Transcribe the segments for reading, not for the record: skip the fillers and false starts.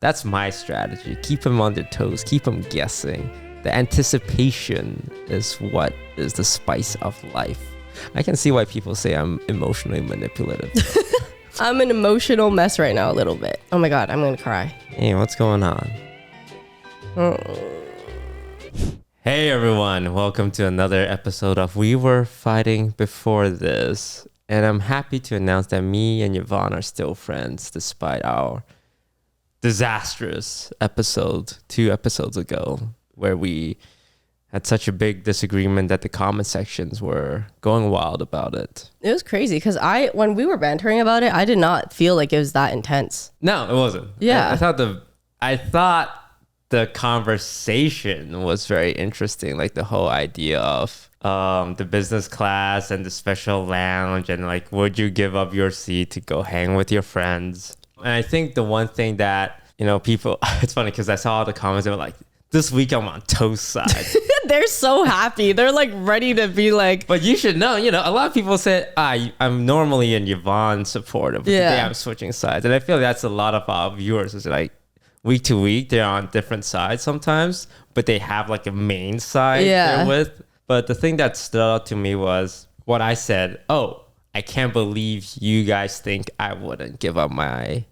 That's my strategy. Keep them on their toes. Keep them guessing. The anticipation is what is the spice of life. I can see why people say I'm emotionally manipulative. I'm an emotional mess right now a little bit. Oh my God, I'm going to cry. Hey, what's going on? Hey everyone, welcome to another episode of We Were Fighting Before This. And I'm happy to announce that me and Yvonne are still friends despite our disastrous episode 2 episodes ago, where we had such a big disagreement that the comment sections were going wild about it. It was crazy because when we were bantering about it, I did not feel like it was that intense. No, it wasn't. Yeah. I thought the conversation was very interesting, like the whole idea of the business class and the special lounge, and like, would you give up your seat to go hang with your friends? And I think the one thing that, people, it's funny because I saw all the comments, they were like, this week I'm on Toast side. They're so happy. They're like ready to be like. But you should know, a lot of people said, I'm normally in Yvonne's support, but today I'm switching sides. And I feel that's a lot of our viewers is like, week to week, they're on different sides sometimes, but they have like a main side they're with. But the thing that stood out to me was what I said, I can't believe you guys think I wouldn't give up my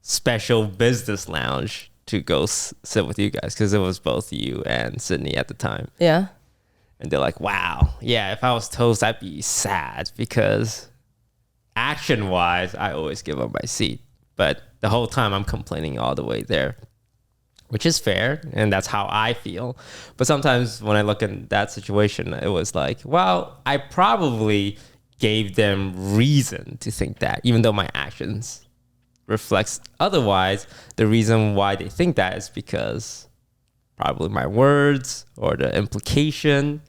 special business lounge to go sit with you guys, because it was both you and Sydney at the time. Yeah. And they're like, wow, yeah, if I was Toast, I'd be sad because action-wise, I always give up my seat. But the whole time I'm complaining all the way there, which is fair, and that's how I feel. But sometimes when I look at that situation, it was like, well, I probably gave them reason to think that, even though my actions reflects otherwise. The reason why they think that is because probably my words or the implication.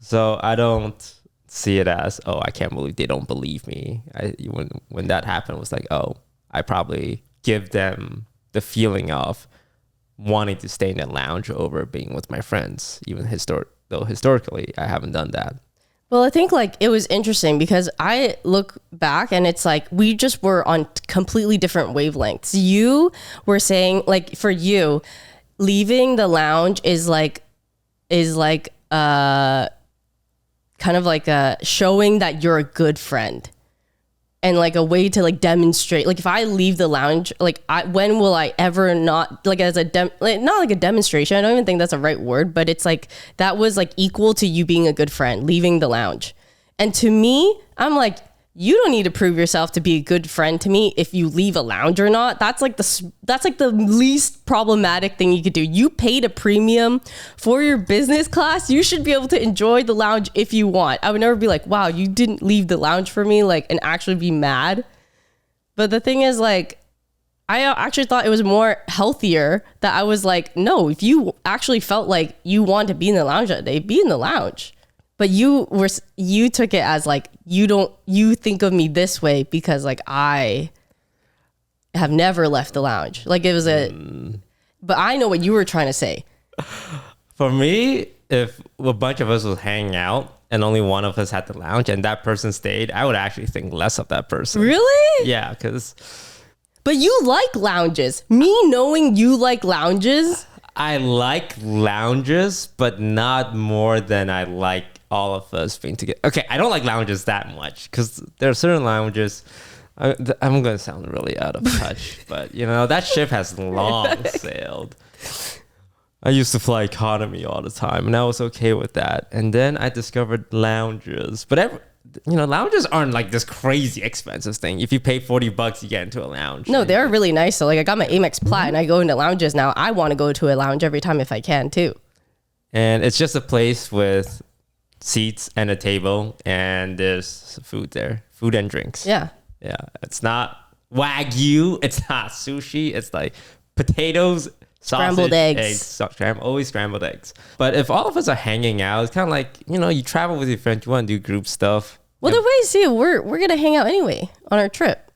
So I don't see it as, I can't believe they don't believe me. When that happened, it was like, I probably give them the feeling of wanting to stay in the lounge over being with my friends, even though historically I haven't done that. Well, I think like it was interesting because I look back and it's like we just were on completely different wavelengths. You were saying like for you, leaving the lounge is like kind of like showing that you're a good friend. And like a way to like demonstrate, like if I leave the lounge, like when will I ever not like as not like a demonstration? I don't even think that's the right word, but it's like that was like equal to you being a good friend, leaving the lounge. And to me, I'm like, you don't need to prove yourself to be a good friend to me if you leave a lounge or not. That's like the least problematic thing you could do. You paid a premium for your business class. You should be able to enjoy the lounge if you want. I would never be like, wow, you didn't leave the lounge for me, like, and actually be mad. But the thing is, like, I actually thought it was more healthier that I was like, no, if you actually felt like you want to be in the lounge that day, be in the lounge. But you took it as like, you think of me this way because like I have never left the lounge. Like it was but I know what you were trying to say. For me, if a bunch of us was hanging out and only one of us had the lounge and that person stayed, I would actually think less of that person. Really? Yeah, because... But you like lounges. Me knowing you like lounges... I like lounges, but not more than I like all of us being together. Okay, I don't like lounges that much because there are certain lounges. I'm going to sound really out of touch, but that ship has long sailed. I used to fly economy all the time, and I was okay with that. And then I discovered lounges, but lounges aren't like this crazy expensive thing. If you pay $40, you get into a lounge. No, they're really nice. So like I got my Amex Plat and I go into lounges now. I want to go to a lounge every time if I can too. And it's just a place with seats and a table and there's food there. Food and drinks. Yeah. Yeah. It's not Wagyu. It's not sushi. It's like potatoes, scrambled eggs. Always scrambled eggs. But if all of us are hanging out, it's kind of like, you travel with your friends, you want to do group stuff. Well, the way, see, we're going to hang out anyway on our trip.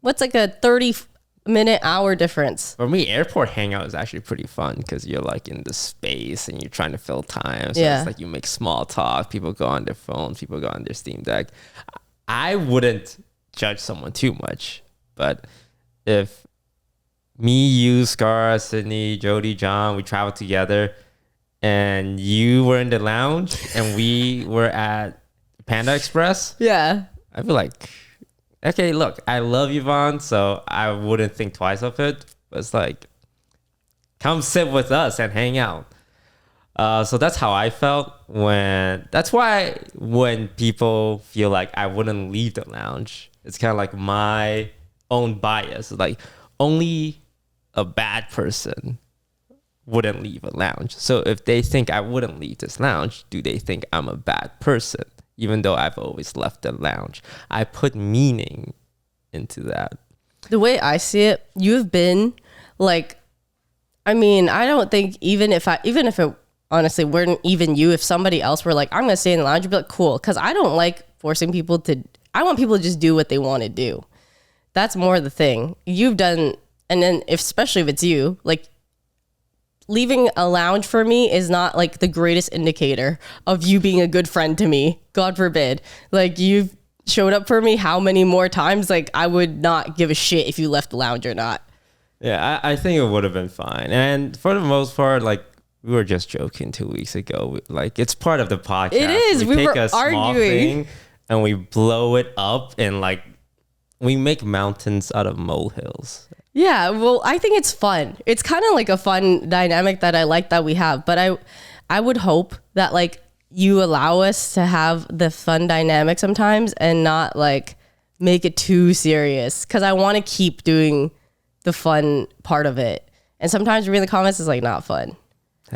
What's like a 30-minute hour difference? For me, airport hangout is actually pretty fun because you're like in the space and you're trying to fill time. So it's like you make small talk. People go on their phones. People go on their Steam Deck. I wouldn't judge someone too much. But if me, you, Scar, Sydney, Jody, John, we traveled together, and you were in the lounge and we were at Panda Express, Yeah. I'd be like, okay, look, I love Yvonne, so I wouldn't think twice of it. But it's like, come sit with us and hang out. So that's how I felt that's why when people feel like I wouldn't leave the lounge, it's kind of like my own bias. Like only a bad person wouldn't leave a lounge. So if they think I wouldn't leave this lounge, do they think I'm a bad person? Even though I've always left the lounge, I put meaning into that. The way I see it, you've been like, I mean, I don't think even if it honestly weren't even you, if somebody else were like, I'm going to stay in the lounge, you'd be like, cool. Cause I don't like forcing people I want people to just do what they want to do. That's more the thing you've done. And then especially if it's you, like leaving a lounge for me is not like the greatest indicator of you being a good friend to me. God forbid. Like you've showed up for me how many more times? Like I would not give a shit if you left the lounge or not. Yeah, I think it would have been fine. And for the most part, like we were just joking 2 weeks ago. Like it's part of the podcast. It is. We take were a small arguing thing and we blow it up and like we make mountains out of molehills. Yeah, well, I think it's fun. It's kind of like a fun dynamic that I like that we have. But I would hope that like you allow us to have the fun dynamic sometimes and not like make it too serious. Because I want to keep doing the fun part of it. And sometimes reading the comments is like not fun.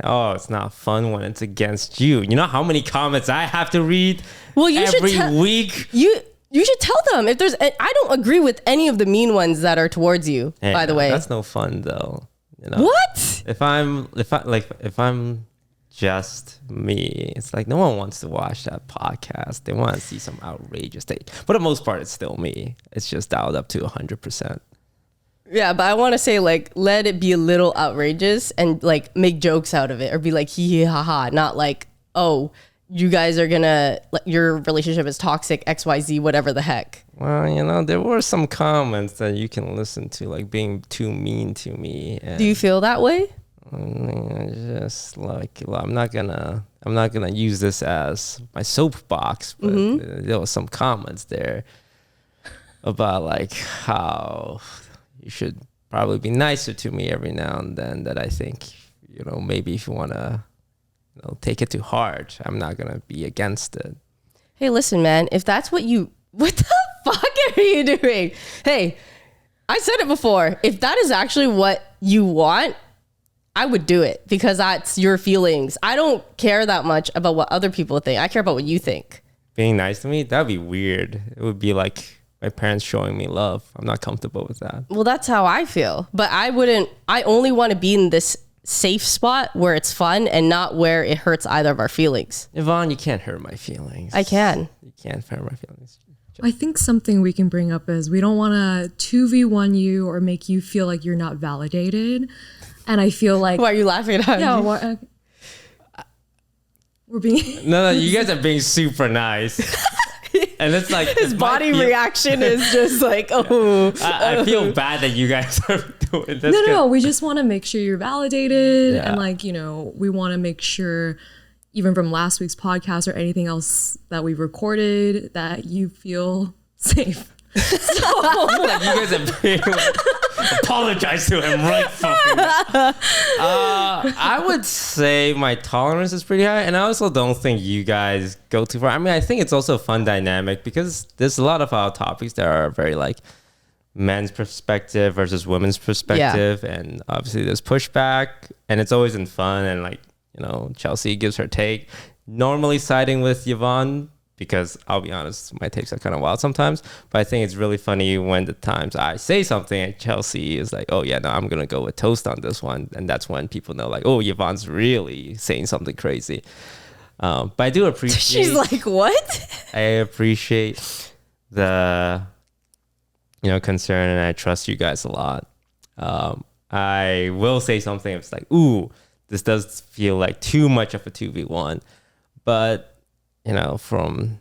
Oh, it's not fun when it's against you. You know how many comments I have to read every week? You should tell them if there's. I don't agree with any of the mean ones that are towards you. Hey, by the way, that's no fun though. You know what? If I'm just me, it's like no one wants to watch that podcast. They want to see some outrageous thing. But for the most part, it's still me. It's just dialed up to 100%. Yeah, but I want to say like let it be a little outrageous and like make jokes out of it or be like hee hee ha ha, not like oh. You guys are gonna, your relationship is toxic, XYZ, whatever the heck. Well, you know, there were some comments that you can listen to, like being too mean to me. And do you feel that way? Just like, I'm not gonna use this as my soapbox, but there was some comments there about like how you should probably be nicer to me every now and then that I think, you know, maybe if you want to take it too hard, I'm not gonna be against it. Hey, listen, man, if that's what the fuck are you doing? Hey, I said it before. If that is actually what you want, I would do it because that's your feelings. I don't care that much about what other people think. I care about what you think. Being nice to me, that'd be weird. It would be like my parents showing me love. I'm not comfortable with that. Well, that's how I feel. But I only want to be in this safe spot where it's fun and not where it hurts either of our feelings. Yvonne, you can't hurt my feelings. I can. You can't hurt my feelings. I think something we can bring up is we don't want to 2v1 you or make you feel like you're not validated. And I feel like... Why are you laughing at me? Yeah, we're being... No, you guys are being super nice. And it's like... His body reaction is just like, oh. I feel bad that you guys are doing this. No. We just want to make sure you're validated. Yeah. And like, you know, we want to make sure, even from last week's podcast or anything else that we recorded, that you feel safe. So like you guys are being like, apologize to him right fucking now. I would say my tolerance is pretty high, and I also don't think you guys go too far. I mean, I think it's also a fun dynamic because there's a lot of our topics that are very like men's perspective versus women's perspective, and obviously there's pushback, and it's always in fun. And like, you know, Chelsea gives her take, normally siding with Yvonne, because I'll be honest, my takes are kind of wild sometimes. But I think it's really funny when the times I say something and Chelsea is like, oh yeah, no, I'm going to go with Toast on this one. And that's when people know like, oh, Yvonne's really saying something crazy. But I do appreciate... She's like, what? I appreciate the, you know, concern, and I trust you guys a lot. I will say something. It's like, ooh, this does feel like too much of a 2v1. But... you know, from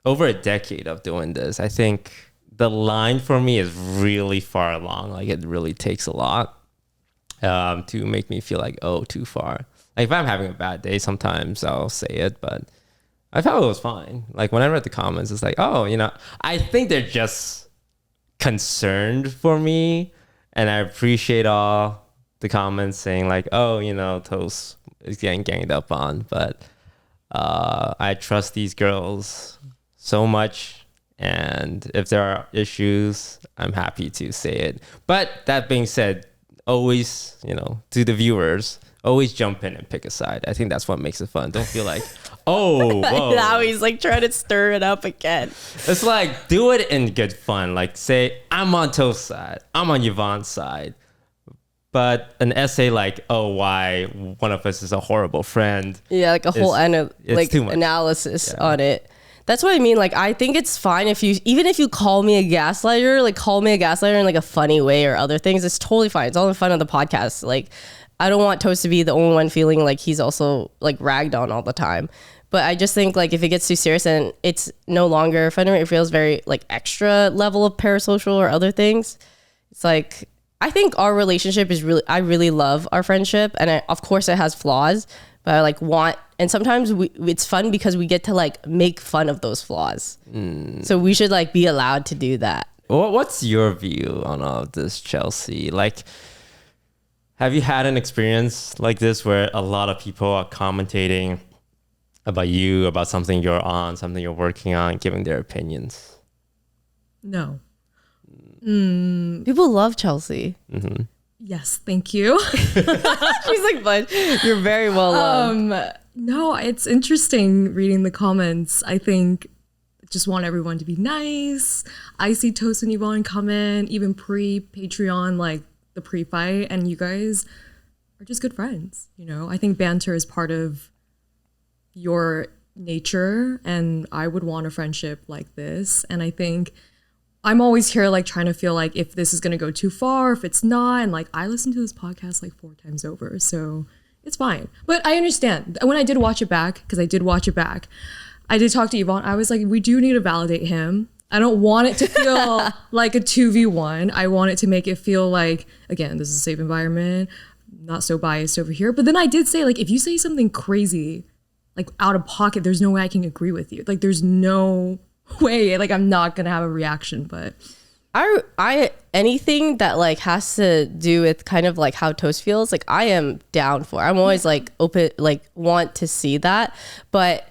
over a decade of doing this, I think the line for me is really far along. Like it really takes a lot. to make me feel like, oh, too far. Like if I'm having a bad day, sometimes I'll say it, but I felt it was fine. Like when I read the comments, it's like, oh, I think they're just concerned for me, and I appreciate all the comments saying like, oh, Toast is getting ganged up on, but I trust these girls so much, and if there are issues, I'm happy to say it. But that being said, always, to the viewers, always jump in and pick a side. I think that's what makes it fun. Don't feel like, oh, whoa. Now he's like trying to stir it up again. It's like, do it in good fun. Like say, I'm on Toast's side. I'm on Yvonne's side. But an essay like, oh, why one of us is a horrible friend. Yeah, like a whole analysis on it. That's what I mean. Like, I think it's fine even if you call me a gaslighter, like call me a gaslighter in like a funny way or other things. It's totally fine. It's all in fun of the podcast. Like, I don't want Toast to be the only one feeling like he's also like ragged on all the time. But I just think like if it gets too serious and it's no longer fun, it feels very like extra level of parasocial or other things. It's like, I think our relationship is I really love our friendship, and of course it has flaws, but I like and sometimes it's fun because we get to like make fun of those flaws. So we should like be allowed to do that. What's your view on all of this, Chelsea? Like, have you had an experience like this where a lot of people are commentating about you, about something you're on, something you're working on, giving their opinions? No. People love Chelsea. Mm-hmm. Yes, thank you. She's like, but you're very well loved. No, it's interesting reading the comments. I think just want everyone to be nice. I see Toast and Yvonne come in, even pre-Patreon, like the pre-fight, and you guys are just good friends. I think banter is part of your nature, and I would want a friendship like this. And I think I'm always here like trying to feel like if this is going to go too far, if it's not. And like I listened to this podcast like 4 times over, so it's fine. But I understand. When I did watch it back, because I did watch it back, I did talk to Yvonne. I was like, we do need to validate him. I don't want it to feel like a 2v1. I want it to make it feel like, again, this is a safe environment, not so biased over here. But then I did say, like, if you say something crazy, like out of pocket, there's no way I can agree with you. Like, there's no way, like, I'm not gonna have a reaction. But I anything that like has to do with kind of like how Toast feels, like I am down for. I'm always like open, like want to see that. But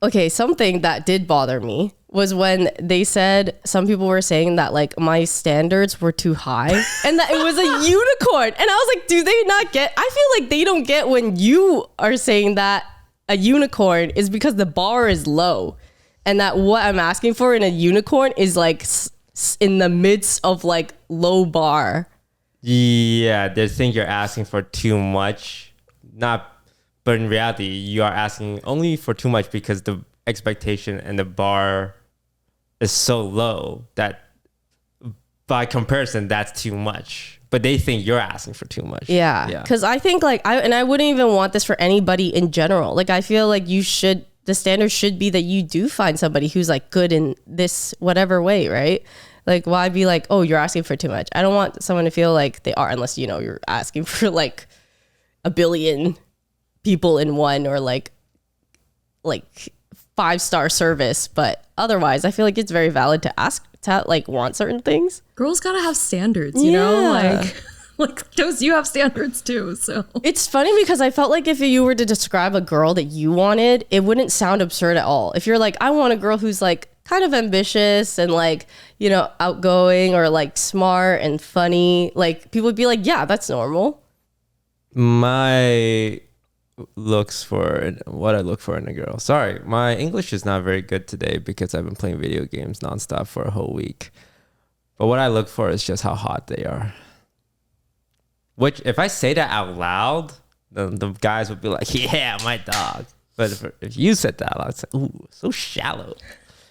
okay, something that did bother me was when they said, some people were saying that like my standards were too high and that it was a unicorn. And I was like, do they not get, I feel like they don't get when you are saying that a unicorn is because the bar is low, and that what I'm asking for in a unicorn is like in the midst of like low bar. Yeah, they think you're asking for too much, but in reality, you are asking only for too much because the expectation and the bar is so low that by comparison, that's too much. But they think you're asking for too much. Yeah. Because I think like, I wouldn't even want this for anybody in general. Like, I feel like the standard should be that you do find somebody who's like good in this whatever way, right? Like, why be like, oh, you're asking for too much? I don't want someone to feel like they are, unless, you're asking for like a billion people in one, or like 5-star service. But otherwise, I feel like it's very valid to ask, to like want certain things. Girls gotta have standards, you know? Like Toast, you have standards too. So it's funny because I felt like if you were to describe a girl that you wanted, it wouldn't sound absurd at all. If you're like, I want a girl who's like kind of ambitious and like, outgoing or like smart and funny, like people would be like, yeah, that's normal. My looks for what I look for in a girl. Sorry, my English is not very good today because I've been playing video games nonstop for a whole week. But what I look for is just how hot they are. Which, if I say that out loud, the guys would be like, yeah, my dog. But if you said that, I would say, ooh, so shallow.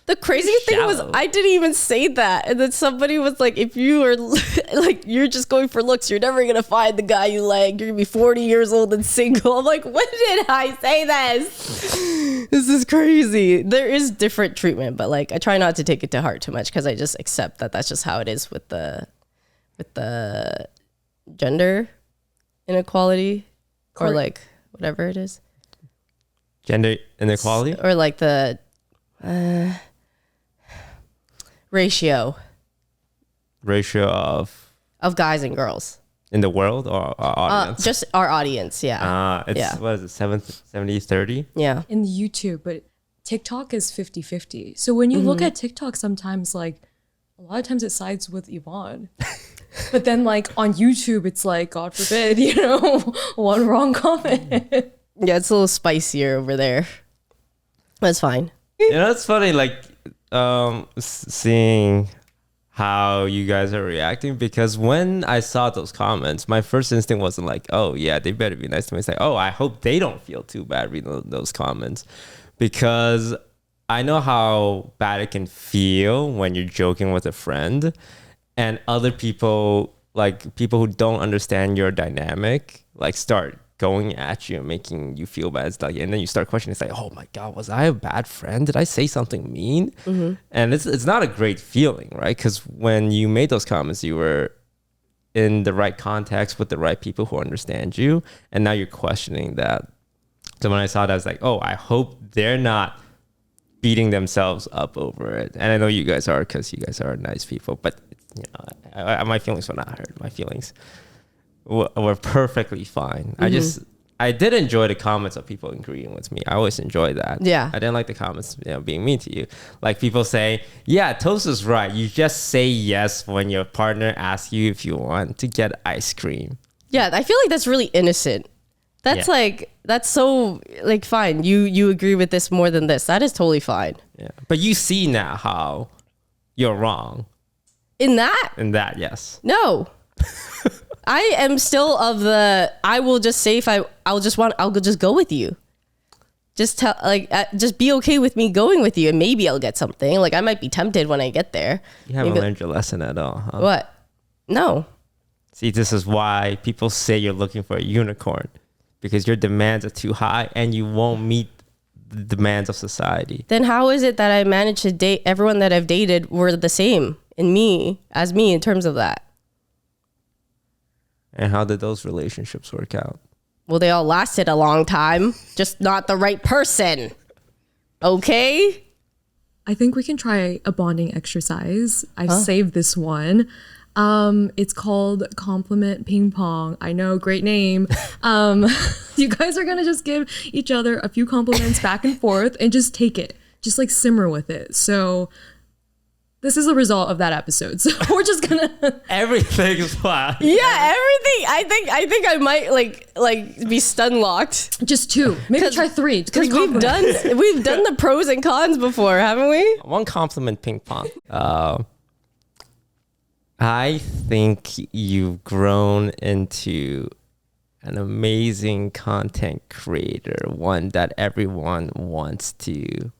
The crazy thing was, I didn't even say that. And then somebody was like, if you are like, you're just going for looks, you're never going to find the guy you like. You're going to be 40 years old and single. I'm like, when did I say this? This is crazy. There is different treatment, but like, I try not to take it to heart too much because I just accept that that's just how it is with the gender inequality or Cor- like whatever it is, Gender inequality? or like the ratio Ratio of guys and girls. in the world or our audience? Just our audience, yeah. It's, yeah. what is it, 70-30? Yeah. In YouTube, but TikTok is 50-50. So when you look at TikTok, sometimes like a lot of times it sides with Yvonne. But then like on YouTube, it's like, God forbid, you know, one wrong comment. Yeah, it's a little spicier over there. That's fine. You know, it's funny, like, seeing how you guys are reacting, because when I saw those comments, my first instinct wasn't like, oh yeah, they better be nice to me. It's like, oh, I hope they don't feel too bad reading those comments, because I know how bad it can feel when you're joking with a friend and other people, like people who don't understand your dynamic, like start going at you and making you feel bad. It's like, and then you start questioning. It's like, oh my God, was I a bad friend? Did I say something mean? And it's not a great feeling, right? Because when you made those comments, you were in the right context with the right people who understand you, and now you're questioning that. So when I saw that, I was like, oh, I hope they're not beating themselves up over it. And I know you guys are, because you guys are nice people, but you know, my feelings were not hurt. My feelings were perfectly fine. I did enjoy the comments of people agreeing with me. I always enjoy that. Yeah. I didn't like the comments, you know, being mean to you. Like people say, yeah, Toast is right. You just say yes when your partner asks you if you want to get ice cream. Yeah, I feel like that's really innocent. That's Yeah. like, that's so like fine. You agree with this more than this. That is totally fine. Yeah. But you see now how you're wrong In that, in that, yes. no. I am still of the, I will just say if I'll just go with you. Just tell, like, just be okay with me going with you, and maybe I'll get something. Like, I might be tempted when I get there. You haven't Maybe- learned your lesson at all, huh? What? No. See, this is why people say you're looking for a unicorn, because your demands are too high and you won't meet the demands of society. Then how is it that I managed to date everyone that I've dated were the same in me as me in terms of that? And how did those relationships work out? Well, they all lasted a long time, just not the right person. Okay? I think we can try a bonding exercise. I've saved this one. It's called compliment ping pong. I know, great name. You guys are gonna just give each other a few compliments back and forth and just take it. Just like simmer with it. So this is the result of that episode. So we're just gonna Everything's fine. Yeah, everything. I think I might like be stun locked. just two. Maybe try three. Because we've done the pros and cons before, haven't we? One compliment ping pong. I think you've grown into an amazing content creator, one that everyone wants to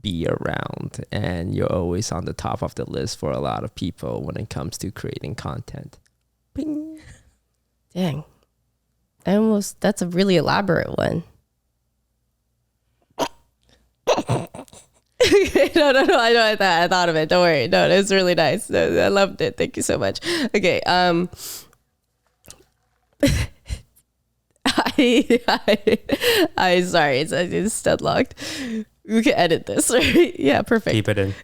be around, and you're always on the top of the list for a lot of people when it comes to creating content. Ping. Dang. That's a really elaborate one. No, I thought of it. Don't worry. No, it was really nice. I loved it. Thank you so much. Okay. I sorry, it's stud locked. We can edit this, right? Yeah, perfect. Keep it in.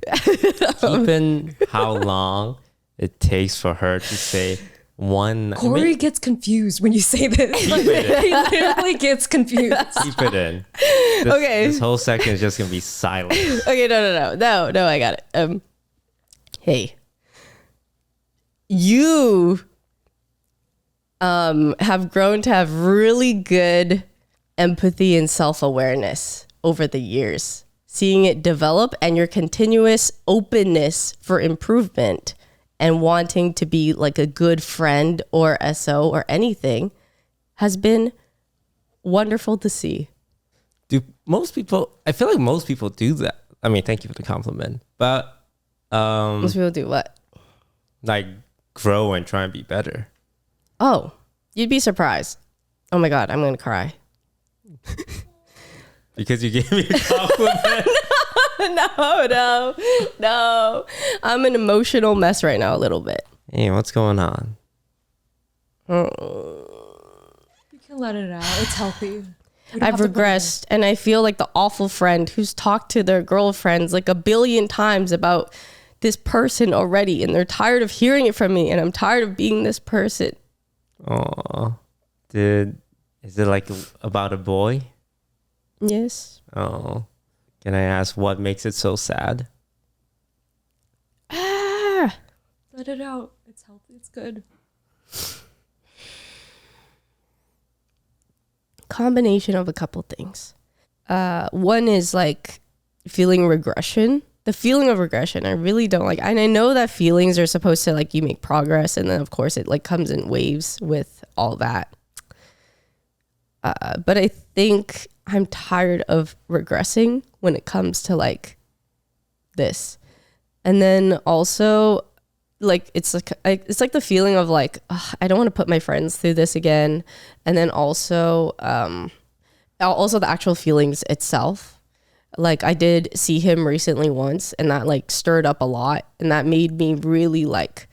Keep in how long it takes for her to say one. Corey gets confused when you say this. Like, he literally gets confused. Keep it in. Okay. This whole section is just gonna be silent. Okay, no, I got it. Hey, you have grown to have really good empathy and self-awareness over the years, seeing it develop, and your continuous openness for improvement and wanting to be like a good friend or SO or anything has been wonderful to see. Do most people, I feel like most people do that. I mean, thank you for the compliment, but Most people do what? like grow and try and be better. Oh, you'd be surprised. Oh my God, I'm going to cry. Because you gave me a compliment. No. I'm an emotional mess right now a little bit. Hey, what's going on? You can let it out. It's healthy. I've regressed, and I feel like the awful friend who's talked to their girlfriends like a billion times about this person already, and they're tired of hearing it from me, and I'm tired of being this person. Oh, is it like about a boy? Yes. Oh, can I ask what makes it so sad? Let it out. It's healthy. It's good. Combination of a couple things. One is like feeling regression. The feeling of regression, I really don't like. And I know that feelings are supposed to like you make progress, and then of course it like comes in waves with all that. But I think I'm tired of regressing when it comes to like this. And then also like it's like the feeling of like, ugh, I don't want to put my friends through this again. And then also the actual feelings itself. Like I did see him recently once, and that like stirred up a lot, and that made me really like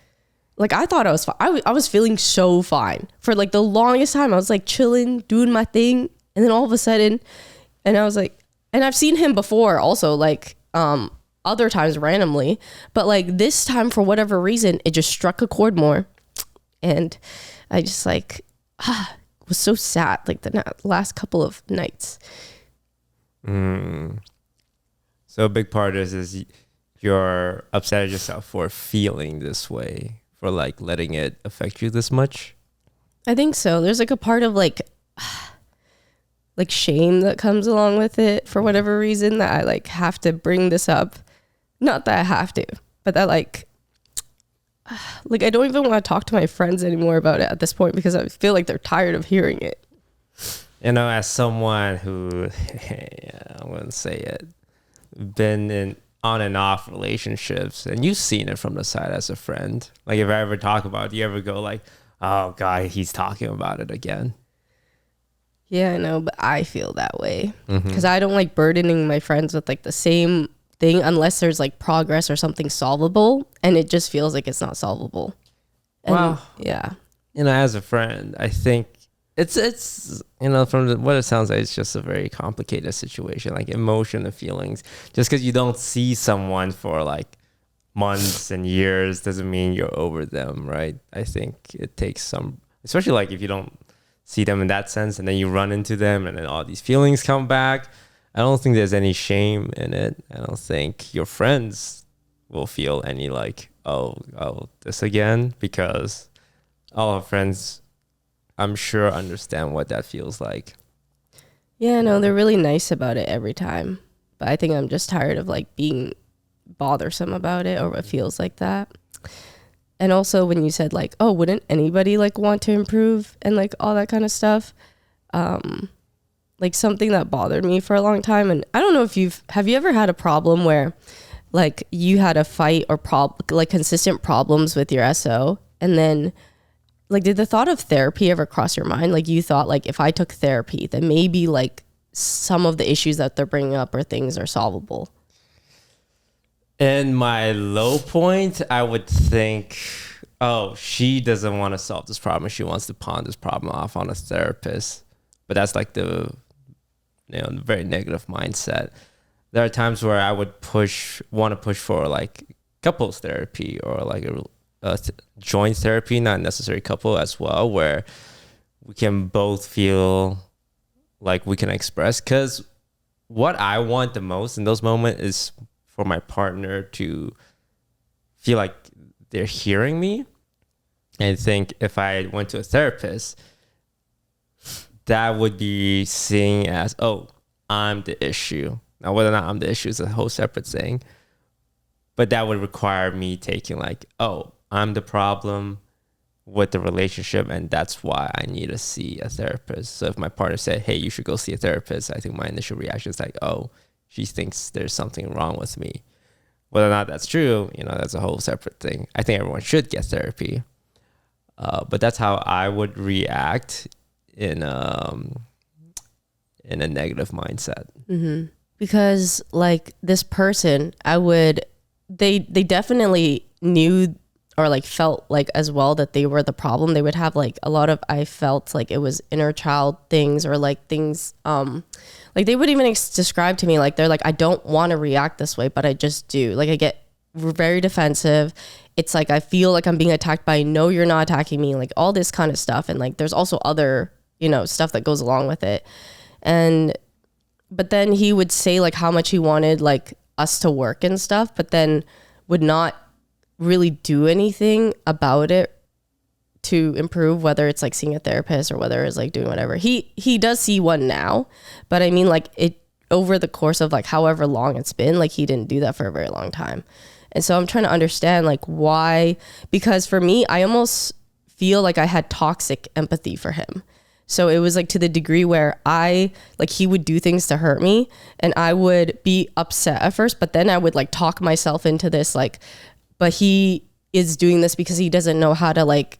I thought I was fine. I was feeling so fine for like the longest time. I was like chilling, doing my thing, and then all of a sudden, and I was like, and I've seen him before also, like other times randomly, but like this time for whatever reason it just struck a chord more, and I just like was so sad like the last couple of nights. So a big part is you're upset at yourself for feeling this way, for like letting it affect you this much. I think so. There's like a part of like shame that comes along with it for whatever reason, that I like have to bring this up. Not that I have to, but that like I don't even want to talk to my friends anymore about it at this point, because I feel like they're tired of hearing it. You know, as someone who, yeah, I wouldn't say it, been in on and off relationships, and you've seen it from the side as a friend. Like if I ever talk about it, do you ever go like, oh God, he's talking about it again? Yeah, I know, but I feel that way because I don't like burdening my friends with like the same thing unless there's like progress or something solvable, and it just feels like it's not solvable. And, well, yeah, you know, as a friend, I think it's you know, from what it sounds like, it's just a very complicated situation, like emotion and feelings. Just because you don't see someone for like months and years doesn't mean you're over them, right? I think it takes some, especially like if you don't see them in that sense, and then you run into them, and then all these feelings come back. I don't think there's any shame in it. I don't think your friends will feel any like, oh, this again, because all our friends, I'm sure, understand what that feels like. Yeah, no, they're really nice about it every time. But I think I'm just tired of like being bothersome about it, or what feels like that. And also when you said like, oh, wouldn't anybody like want to improve and like all that kind of stuff, like something that bothered me for a long time. And I don't know if have you ever had a problem where like you had a fight or like consistent problems with your SO, and then like did the thought of therapy ever cross your mind? Like you thought like, if I took therapy, then maybe like some of the issues that they're bringing up or things are solvable. In my low point, I would think, oh, she doesn't want to solve this problem. She wants to pawn this problem off on a therapist. But that's like the very negative mindset. There are times where I would want to push for like couples therapy, or like a joint therapy, not necessarily couple as well, where we can both feel like we can express. Because what I want the most in those moments is for my partner to feel like they're hearing me. And I think if I went to a therapist, that would be seen as, oh, I'm the issue. Now, whether or not I'm the issue is a whole separate thing. But that would require me taking like, oh, I'm the problem with the relationship, and that's why I need to see a therapist. So if my partner said, hey, you should go see a therapist, I think my initial reaction is like, oh, she thinks there's something wrong with me. Whether or not that's true, that's a whole separate thing. I think everyone should get therapy. But that's how I would react in a negative mindset. Mm-hmm. Because like this person, they definitely knew or like felt like as well that they were the problem. They would have like a lot of, I felt like it was inner child things, or like things, like they would even describe to me, like, they're like, I don't want to react this way, but I just do. Like I get very defensive. It's like, I feel like I'm being attacked, but I know you're not attacking me, like all this kind of stuff. And like, there's also other, you know, stuff that goes along with it. But then he would say like how much he wanted like us to work and stuff, but then would not really do anything about it to improve, whether it's like seeing a therapist or whether it's like doing whatever. He does see one now, but I mean like it over the course of like however long it's been, like he didn't do that for a very long time. And so I'm trying to understand like why, because for me, I almost feel like I had toxic empathy for him. So it was like to the degree where he would do things to hurt me and I would be upset at first, but then I would like talk myself into this, like, but he is doing this because he doesn't know how to like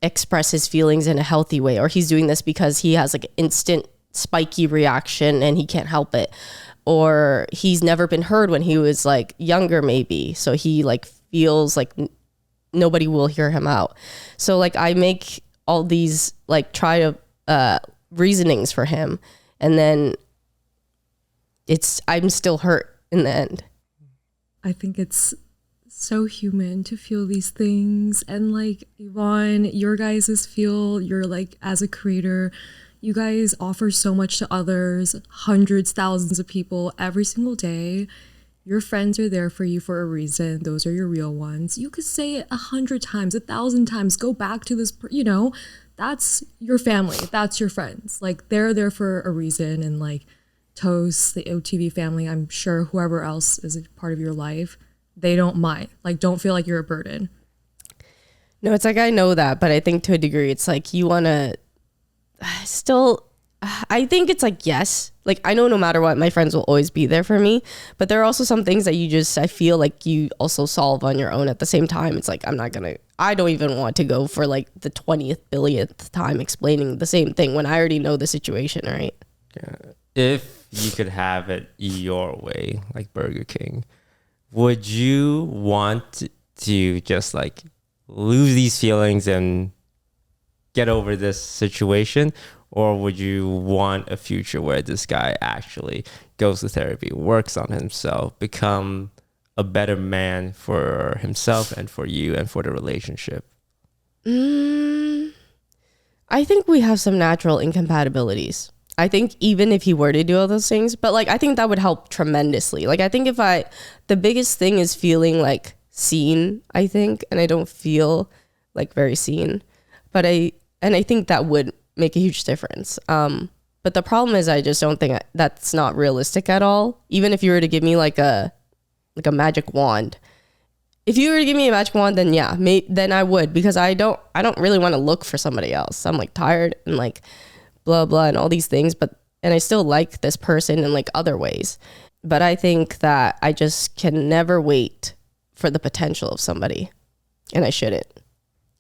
express his feelings in a healthy way, or he's doing this because he has like instant spiky reaction and he can't help it, or he's never been heard when he was like younger maybe, so he like feels like nobody will hear him out. So like I make all these like try to reasonings for him, and then I'm still hurt in the end. I think it's so human to feel these things. And like Yvonne, your guys' feel, you're like, as a creator, you guys offer so much to others, hundreds, thousands of people every single day. Your friends are there for you for a reason. Those are your real ones. You could say it 100 times, 1,000 times, go back to this, you know, that's your family. That's your friends. Like they're there for a reason. And like Toast, the OTV family, I'm sure whoever else is a part of your life, they don't mind. Like, don't feel like you're a burden. No, it's like, I know that, but I think to a degree, it's like you want to still, I think it's like, yes, like I know no matter what, my friends will always be there for me, but there are also some things that I feel like you also solve on your own at the same time. It's like, I don't even want to go for like the 20th billionth time explaining the same thing when I already know the situation, right? Yeah. If you could have it your way, like Burger King, would you want to just like lose these feelings and get over this situation? Or would you want a future where this guy actually goes to therapy, works on himself, become a better man for himself and for you and for the relationship? I think we have some natural incompatibilities. I think even if he were to do all those things, but like I think that would help tremendously. Like I think the biggust thing is feeling like seen, I think, and I don't feel like very seen, but I think that would make a huge difference. But the problem is I just don't think that's not realistic at all. Even if you were to give me like a magic wand, if you were to give me a magic wand, then yeah, then I would, because I don't really want to look for somebody else. I'm like tired and like blah blah and all these things, and I still like this person in like other ways. But I think that I just can never wait for the potential of somebody, and I shouldn't.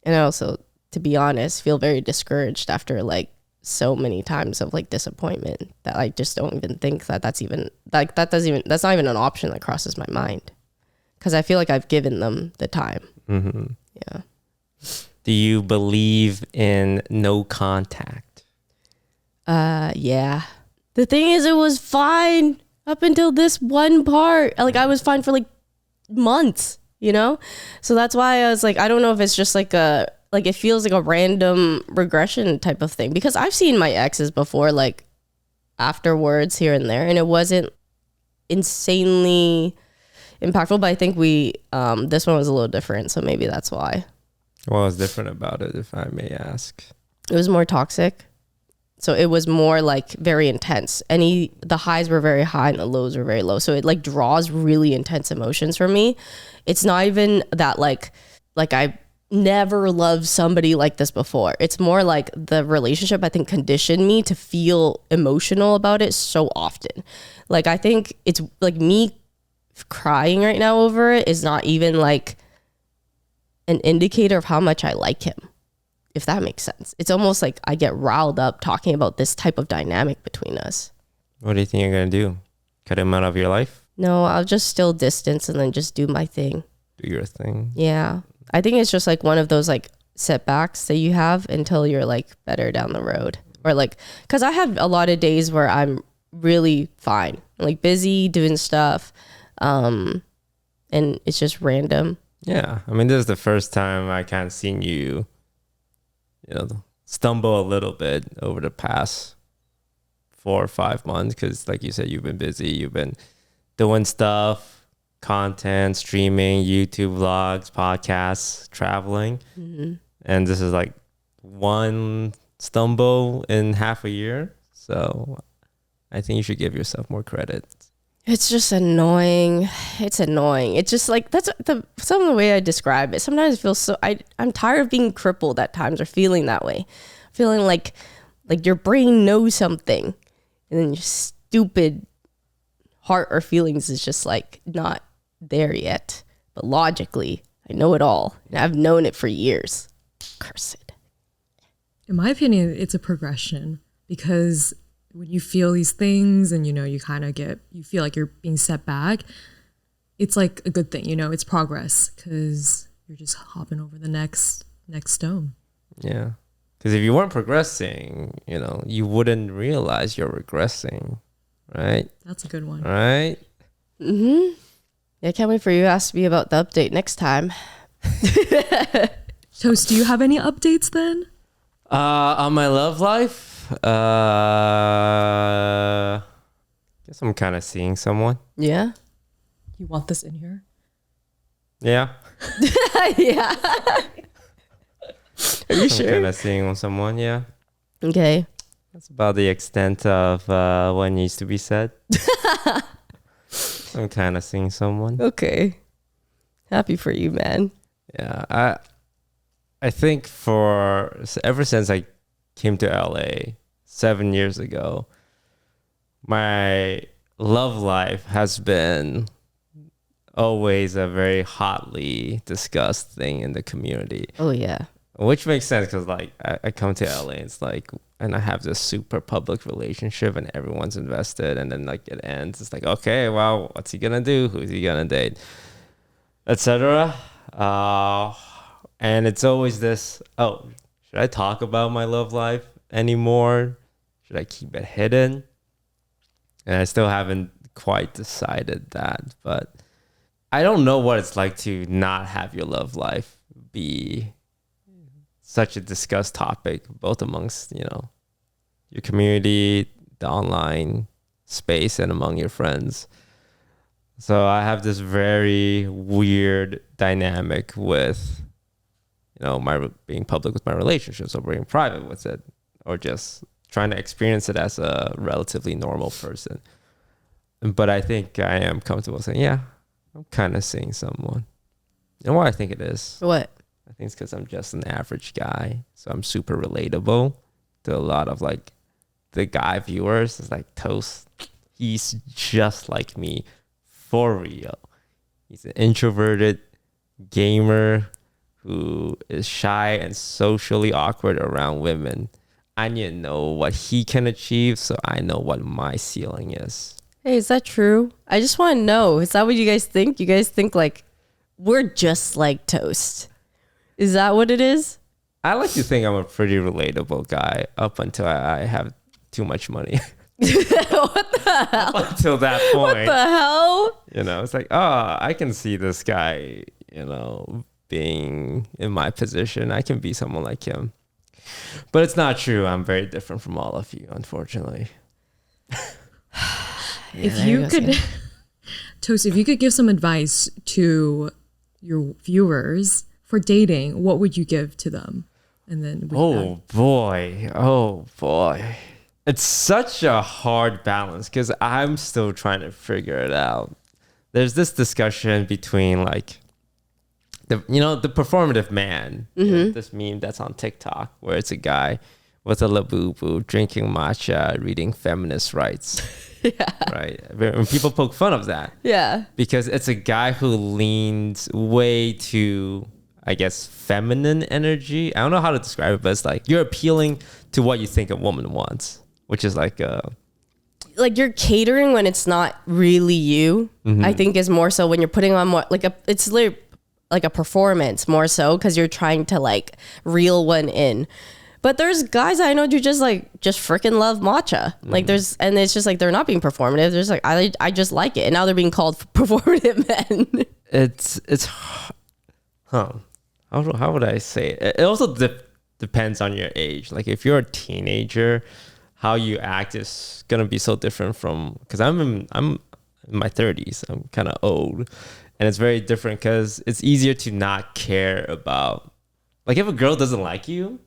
And I also, to be honest, feel very discouraged after like so many times of like disappointment that I just don't even think that's even like that's not even an option that crosses my mind, because I feel like I've given them the time. Mm-hmm. Yeah. Do you believe in no contact? Yeah. The thing is, it was fine up until this one part. Like I was fine for like months, you know? So that's why I was like, I don't know if it's just like it feels like a random regression type of thing, because I've seen my exes before, like afterwards here and there, and it wasn't insanely impactful, but I think this one was a little different. So maybe that's why. What was different about it, if I may ask? It was more toxic. So it was more like very intense. The highs were very high and the lows were very low. So it like draws really intense emotions from me. It's not even that like I never loved somebody like this before. It's more like the relationship, I think, conditioned me to feel emotional about it so often. Like I think it's like me crying right now over it is not even like an indicator of how much I like him, if that makes sense. It's almost like I get riled up talking about this type of dynamic between us. What do you think you're going to do? Cut him out of your life? No, I'll just still distance and then just do my thing. do your thing. Yeah. I think it's just like one of those like setbacks that you have until you're like better down the road. Or like, because I have a lot of days where I'm really fine, like busy doing stuff, and it's just random. Yeah, I mean, this is the first time I kind of seen you, stumble a little bit over the past 4 or 5 months. Because, like you said, you've been busy. You've been doing stuff, content, streaming, YouTube vlogs, podcasts, traveling, and this is like one stumble in half a year. So, I think you should give yourself more credit. It's just annoying. It's annoying. It's just like, that's some of the way I describe it. Sometimes it feels so, I'm tired of being crippled at times or feeling that way. Feeling like your brain knows something and then your stupid heart or feelings is just like not there yet. But logically, I know it all. And I've known it for years. Curse it. In my opinion, it's a progression, because when you feel these things and, you kind of you feel like you're being set back, it's like a good thing, it's progress, because you're just hopping over the next stone. Yeah. Because if you weren't progressing, you wouldn't realize you're regressing, right? That's a good one. Right? Mm-hmm. Yeah, I can't wait for you to ask me about the update next time. Toast, do you have any updates then? On my love life? Guess I'm kind of seeing someone. Yeah? You want this in here? Yeah. Yeah. Are you I'm sure? kind of seeing someone, yeah. Okay. That's about the extent of what needs to be said. I'm kind of seeing someone. Okay. Happy for you, man. Yeah. I think ever since I came to LA 7 years ago, my love life has been always a very hotly discussed thing in the community. Oh, yeah. Which makes sense, because like I come to LA, it's like, and I have this super public relationship and everyone's invested, and then like it ends. It's like, okay, well, what's he gonna do? Who's he gonna date? Etc. And it's always this, should I talk about my love life anymore? Should I keep it hidden? And I still haven't quite decided that, but I don't know what it's like to not have your love life be such a discussed topic, both amongst, your community, the online space, and among your friends. So I have this very weird dynamic with, my being public with my relationships, or being private with it, or just trying to experience it as a relatively normal person. But I think I am comfortable saying, yeah, I'm kind of seeing someone. You know what I think it is? What? I think it's because I'm just an average guy. So I'm super relatable to a lot of like the guy viewers. It's like, Toast, he's just like me for real. He's an introverted gamer who is shy and socially awkward around women. I need to know what he can achieve, so I know what my ceiling is. Hey, is that true? I just want to know. Is that what you guys think? You guys think like we're just like Toast? Is that what it is? I like to think I'm a pretty relatable guy up until I have too much money. What the hell? Up until that point. What the hell? It's like, I can see this guy, being in my position. I can be someone like him. But it's not true. I'm very different from all of you, unfortunately. If you could, Toast, if you could give some advice to your viewers for dating, what would you give to them? And then Oh boy. It's such a hard balance, because I'm still trying to figure it out. There's this discussion between like the performative man. This meme that's on TikTok where it's a guy with a labubu drinking matcha, reading feminist rights. Yeah. Right. And people poke fun of that. Yeah. Because it's a guy who leans way too, I guess, feminine energy. I don't know how to describe it, but it's like you're appealing to what you think a woman wants, which is like you're catering when it's not really you. I think is more so when you're putting on more like it's literally like a performance more so because you're trying to like reel one in. But there's guys I know who just freaking love matcha. Like and it's just like they're not being performative. There's like I just like it, and now they're being called performative men. It's how would I say it? It also depends on your age. Like if you're a teenager, how you act is gonna be so different from, because I'm in my 30s. I'm kind of old, and it's very different because it's easier to not care about, like, if a girl doesn't like you,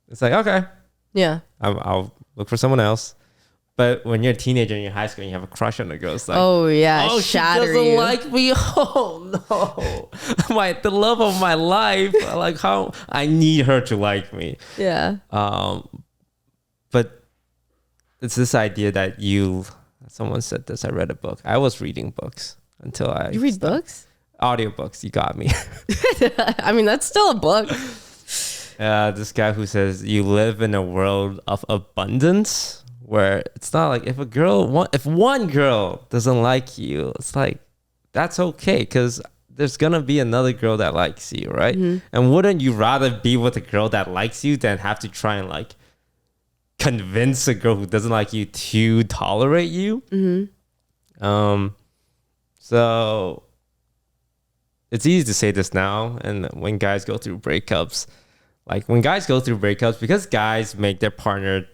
it's like, okay, Yeah. I'll look for someone else. But when you're a teenager in your high school and you have a crush on a girl, it's like, Oh yeah, oh, she shatter doesn't you. like me. Oh no, the love of my life. Like, how I need her to like me. Yeah. But it's this idea that someone said this. I read a book. I was reading books until You read books? Audiobooks. You got me. I mean, that's still a book. This guy who says you live in a world of abundance, where it's not like if one girl doesn't like you, it's like, that's okay, because there's gonna be another girl that likes you, right? And wouldn't you rather be with a girl that likes you than have to try and like convince a girl who doesn't like you to tolerate you? So it's easy to say this now, and when guys go through breakups, because guys make their partner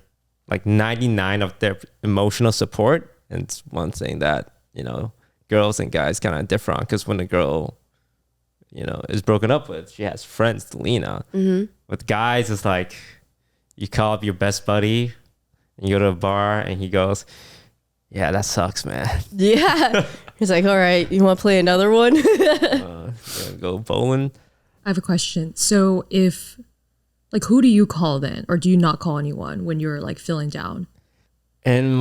like 99 of their emotional support. And it's one thing that, girls and guys kind of differ on, because when a girl, is broken up with, she has friends to lean on. With guys, it's like you call up your best buddy and you go to a bar and he goes, yeah, that sucks, man. Yeah. He's like, all right, you want to play another one? Go bowling. I have a question. So who do you call then? Or do you not call anyone when you're like feeling down? And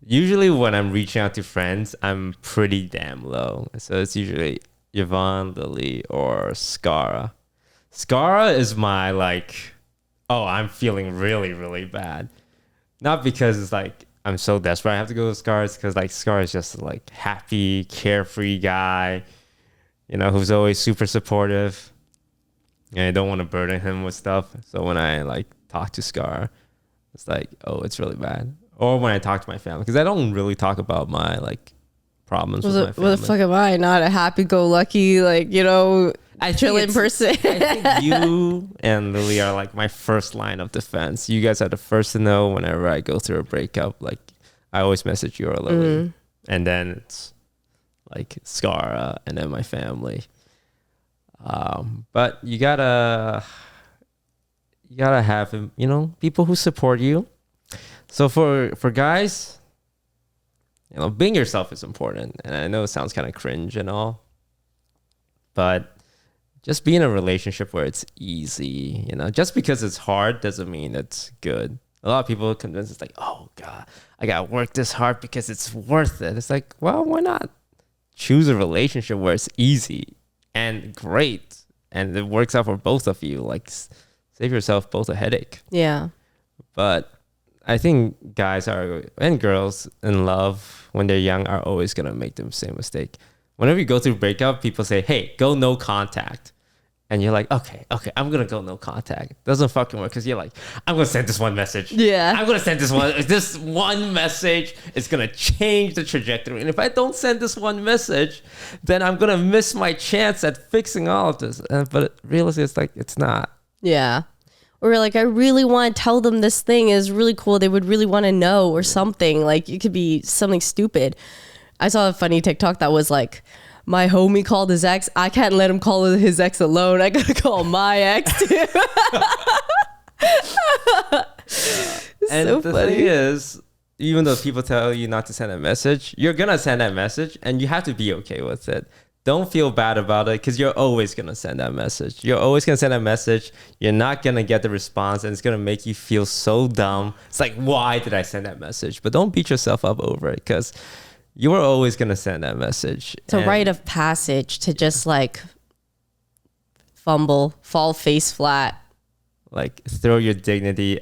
usually when I'm reaching out to friends, I'm pretty damn low. So it's usually Yvonne, Lily, or Skara. Skara is my like, oh, I'm feeling really, really bad. Not because it's like I'm so desperate I have to go to Skara. It's because like Skara is just like happy, carefree guy, who's always super supportive. And I don't want to burden him with stuff. So when I like talk to Scar, it's like, oh, it's really bad. Or when I talk to my family, because I don't really talk about my like problems with my family. What the fuck am I? Not a happy-go-lucky, like, chilling person. I think you and Lily are like my first line of defense. You guys are the first to know whenever I go through a breakup. Like, I always message you or Lily. And then it's like Scar and then my family. But you gotta have, people who support you. So for guys, being yourself is important. And I know it sounds kind of cringe and all, but just be in a relationship where it's easy, just because it's hard doesn't mean it's good. A lot of people are convinced it's like, oh God, I gotta work this hard because it's worth it. It's like, well, why not choose a relationship where it's easy and great and it works out for both of you? Like, save yourself both a headache. Yeah. But I think guys and girls in love when they're young are always gonna make the same mistake. Whenever you go through breakup, people say, hey, go no contact. And you're like, okay, I'm gonna go no contact. Doesn't fucking work, because you're like, I'm gonna send this one message. Yeah. I'm gonna send this one message is gonna change the trajectory. And if I don't send this one message, then I'm gonna miss my chance at fixing all of this. But realistically, it's like, it's not. Yeah. Or like, I really want to tell them this thing is really cool. They would really want to know, or something. Like, it could be something stupid. I saw a funny TikTok that was like, my homie called his ex. I can't let him call his ex alone. I gotta call my ex too. And so the funny. thing is, even though people tell you not to send a message, you're gonna send that message, and you have to be okay with it. Don't feel bad about it, because you're always gonna send that message. You're always gonna send that message. You're not gonna get the response, and it's gonna make you feel so dumb. It's like, why did I send that message? But don't beat yourself up over it, because you are always going to send that message. It's a rite of passage to just like fumble, fall face flat. Like, throw your dignity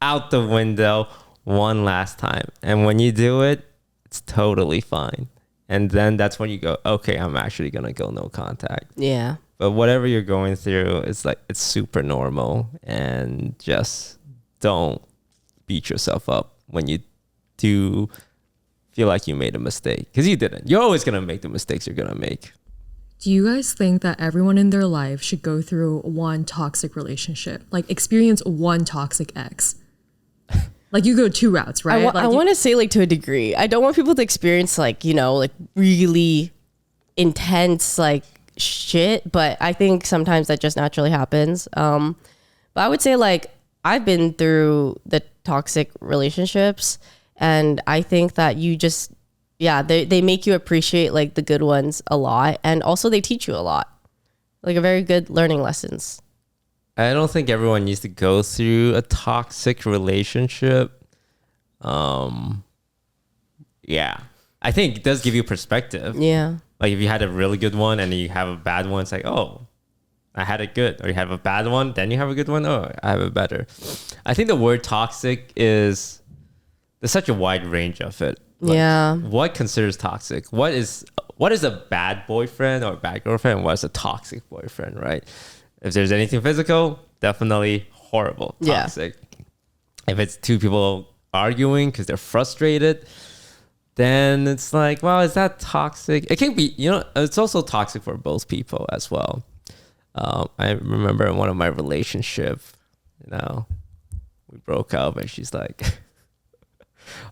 out the window one last time. And when you do it, it's totally fine. And then that's when you go, okay, I'm actually going to go no contact. Yeah. But whatever you're going through, it's like, it's super normal. And just don't beat yourself up when you do feel like you made a mistake. Because you didn't. You're always going to make the mistakes you're going to make. Do you guys think that everyone in their life should go through one toxic relationship? Like experience one toxic ex? Like you go two routes, right? I want to say like to a degree. I don't want people to experience like, you know, like really intense like shit, but I think sometimes that just naturally happens. But I would say like I've been through the toxic relationships, and I think that you just, yeah, they make you appreciate like the good ones a lot, and also they teach you a lot, like a very good learning lessons. I don't think everyone needs to go through a toxic relationship. Yeah, I think it does give you perspective. Yeah. Like if you had a really good one and you have a bad one, it's like, oh, I had it good. Or you have a bad one, then you have a good one. Oh, I have it better. I think the word toxic there's such a wide range of it. Like, yeah. what considers toxic? What is a bad boyfriend or a bad girlfriend? And what is a toxic boyfriend, right? If there's anything physical, definitely horrible, toxic. Yeah. If it's two people arguing because they're frustrated, then it's like, well, is that toxic? It can be, it's also toxic for both people as well. I remember in one of my relationships, we broke up and she's like,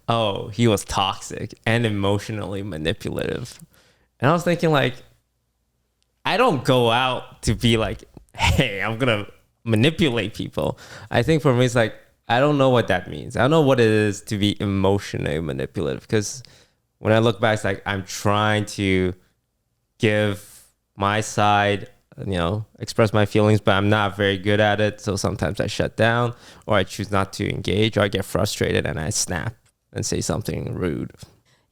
oh, he was toxic and emotionally manipulative. And I was thinking like, I don't go out to be like, hey, I'm going to manipulate people. I think for me, it's like, I don't know what that means. I don't know what it is to be emotionally manipulative, because when I look back, it's like I'm trying to give my side, express my feelings, but I'm not very good at it. So sometimes I shut down, or I choose not to engage, or I get frustrated and I snap and say something rude.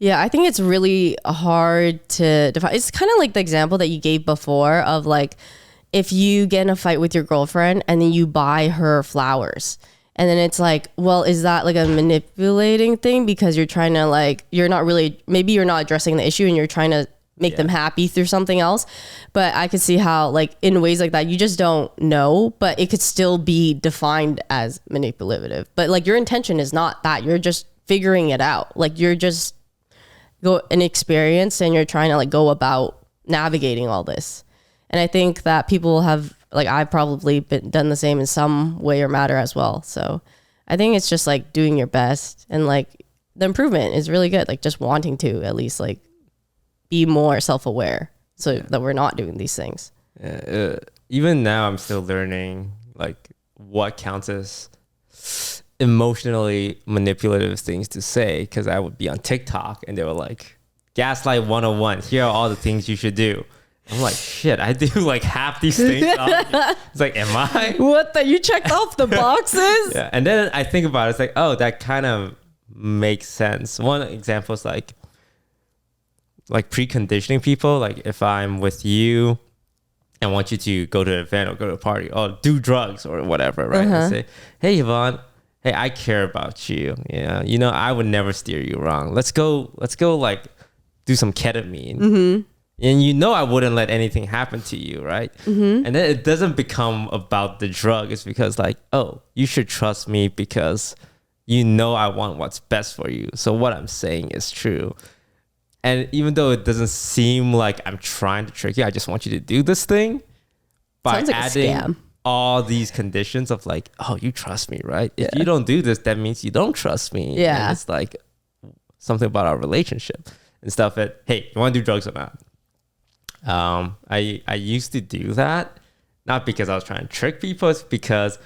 Yeah, I think it's really hard to define. It's kind of like the example that you gave before of like, if you get in a fight with your girlfriend and then you buy her flowers, and then it's like, well, is that like a manipulating thing because you're trying to like, maybe you're not addressing the issue and you're trying to make them happy through something else. But I could see how like in ways like that, you just don't know, but it could still be defined as manipulative. But like your intention is not that. You're just figuring it out. Like you're just an experience and you're trying to like go about navigating all this. And I think that people have, like, I've probably done the same in some way or matter as well. So I think it's just like doing your best, and like the improvement is really good. Like just wanting to at least like be more self-aware so that we're not doing these things. Even now I'm still learning like what counts as emotionally manipulative things to say, because I would be on TikTok and they were like, gaslight 101, here are all the things you should do. I'm like, shit, I do like half these things. It's like, am I? What, that you checked off the boxes? Yeah. And then I think about it, it's like, oh, that kind of makes sense. One example is like preconditioning people. Like if I'm with you and want you to go to an event or go to a party or do drugs or whatever, right? And say, hey, Yvonne, hey, I care about you. Yeah. I would never steer you wrong. Let's go like do some ketamine. Mm-hmm. And I wouldn't let anything happen to you, right? Mm-hmm. And then it doesn't become about the drug. It's because like, oh, you should trust me because I want what's best for you. So what I'm saying is true. And even though it doesn't seem like I'm trying to trick you, I just want you to do this thing. By Sounds like adding a scam. all these conditions of like, oh, you trust me, right? If you don't do this, that means you don't trust me. Yeah. And it's like something about our relationship and stuff that, hey, you want to do drugs or not? I used to do that, not because I was trying to trick people, it's because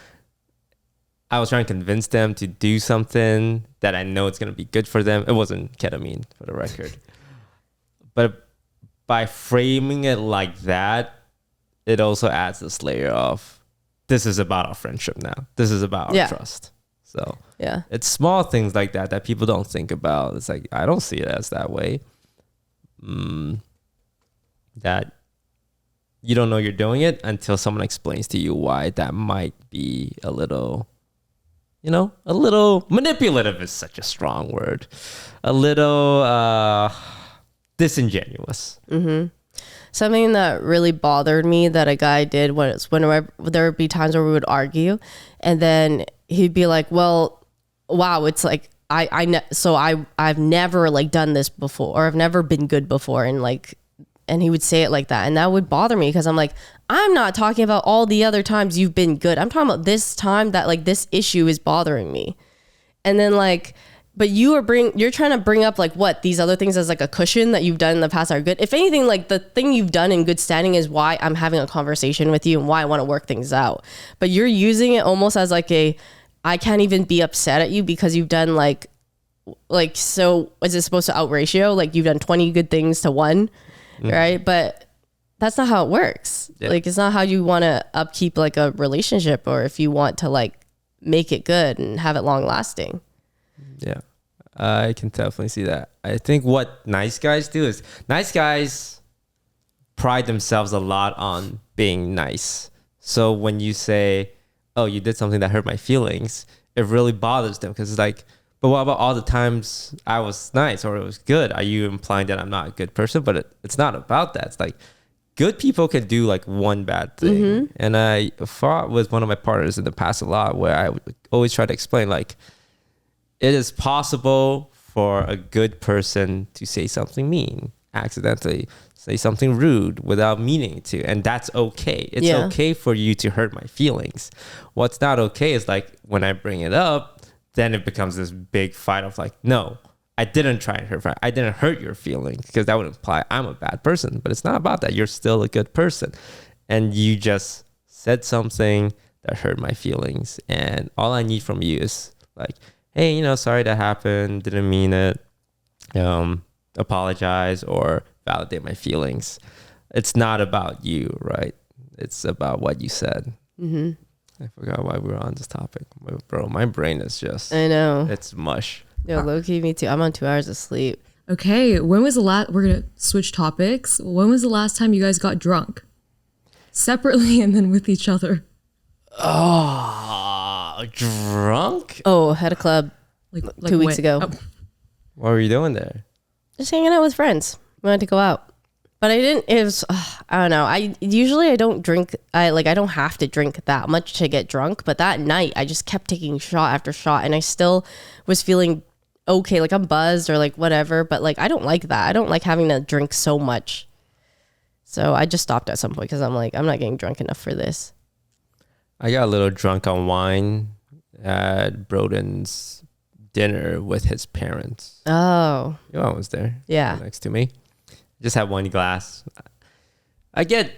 I was trying to convince them to do something that I know it's going to be good for them. It wasn't ketamine, for the record. But by framing it like that, it also adds this layer of, this is about our friendship now. This is about our trust. So it's small things like that people don't think about. It's like, I don't see it as that way. That you don't know you're doing it until someone explains to you why that might be a little manipulative is such a strong word. A little disingenuous. Something that really bothered me that a guy did was whenever there would be times where we would argue, and then he'd be like, well, wow, it's like I've never like done this before, or I've never been good before, and he would say it like that, and that would bother me because I'm like, I'm not talking about all the other times you've been good. I'm talking about this time that like this issue is bothering me. And then like, but you're trying to bring up like what these other things as like a cushion that you've done in the past are good. If anything, like the thing you've done in good standing is why I'm having a conversation with you and why I want to work things out. But you're using it almost as like I can't even be upset at you because you've done like, so is it supposed to outratio? Like you've done 20 good things to one, right? But that's not how it works. Yeah. Like it's not how you want to upkeep like a relationship, or if you want to like make it good and have it long lasting. Yeah, I can definitely see that. I think what nice guys do is nice guys pride themselves a lot on being nice. So when you say, oh, you did something that hurt my feelings, it really bothers them because it's like, but what about all the times I was nice or it was good? Are you implying that I'm not a good person? But it's not about that. It's like good people can do like one bad thing. And I fought with one of my partners in the past a lot where I would always try to explain like, it is possible for a good person to say something mean, accidentally say something rude without meaning to, and that's okay. It's okay for you to hurt my feelings. What's not okay is like when I bring it up, then it becomes this big fight of like, no, I didn't try and hurt. I didn't hurt your feelings because that would imply I'm a bad person. But it's not about that. You're still a good person, and you just said something that hurt my feelings, and all I need from you is like, hey, sorry that happened, didn't mean it, apologize or validate my feelings. It's not about you, right? It's about what you said. I forgot why we were on this topic. Bro, my brain is just, I know. It's mush. Yo, low-key, me too. I'm on 2 hours of sleep. Okay, when was the last, we're going to switch topics. When was the last time you guys got drunk? Separately and then with each other. Oh, drunk? Oh, had a club like 2 weeks ago. Oh. What were you doing there? Just hanging out with friends. We wanted to go out. But I didn't, it was, I don't know. I don't drink. I don't have to drink that much to get drunk. But that night I just kept taking shot after shot and I still was feeling okay. Like I'm buzzed or like whatever. But like, I don't like that. I don't like having to drink so much. So I just stopped at some point because I'm like, I'm not getting drunk enough for this. I got a little drunk on wine at Broden's dinner with his parents. Oh. Yvonne was there. Yeah. Next to me. Just had one glass. I get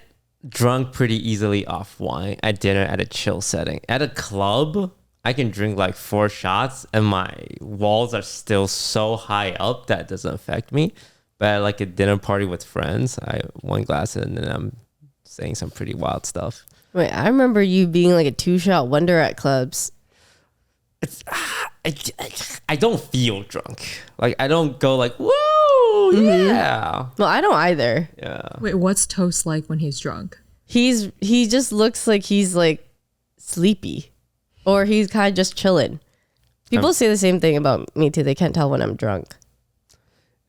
drunk pretty easily off wine at dinner at a chill setting. At a club, I can drink like 4 shots and my walls are still so high up that it doesn't affect me. But at like a dinner party with friends, I 1 glass and then I'm saying some pretty wild stuff. Wait, I remember you being like a 2-shot wonder at clubs. I don't feel drunk. Like I don't go like, whoa, yeah. Well, I don't either. Yeah. Wait, what's Toast like when he's drunk? He just looks like he's like sleepy, or he's kind of just chilling. People say the same thing about me too. They can't tell when I'm drunk.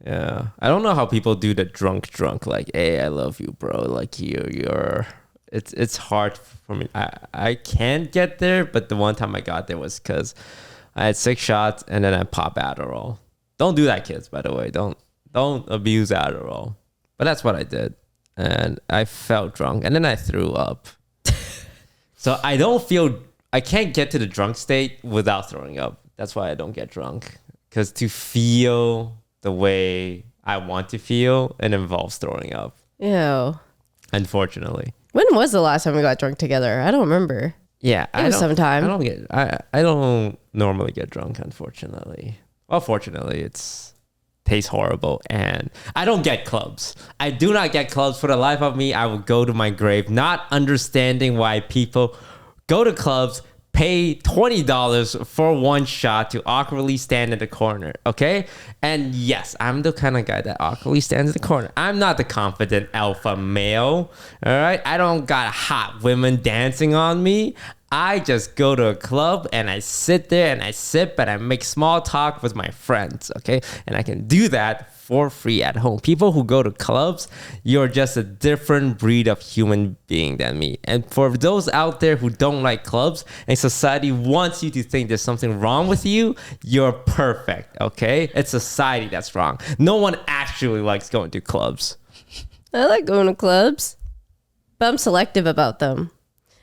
Yeah. I don't know how people do the drunk like, hey, I love you, bro. Like you're it's hard for me. I can get there, but the one time I got there was because I had 6 shots and then I pop Adderall. Don't do that, kids, by the way. Don't abuse Adderall. But that's what I did. And I felt drunk and then I threw up. So I can't get to the drunk state without throwing up. That's why I don't get drunk. Because to feel the way I want to feel, it involves throwing up. Ew. Unfortunately. When was the last time we got drunk together? I don't remember. Yeah, it was sometime. I don't normally get drunk, unfortunately. Well, fortunately, it's tastes horrible, and I don't get clubs. I do not get clubs for the life of me. I will go to my grave, not understanding why people go to clubs, pay $20 for 1 shot to awkwardly stand in the corner, okay? And yes, I'm the kind of guy that awkwardly stands in the corner. I'm not the confident alpha male, all right? I don't got hot women dancing on me. I just go to a club and I sit there and I sip and I make small talk with my friends, okay? And I can do that for free at home. People who go to clubs, you're just a different breed of human being than me. And for those out there who don't like clubs and society wants you to think there's something wrong with you, you're perfect, okay? It's society that's wrong. No one actually likes going to clubs. I like going to clubs, but I'm selective about them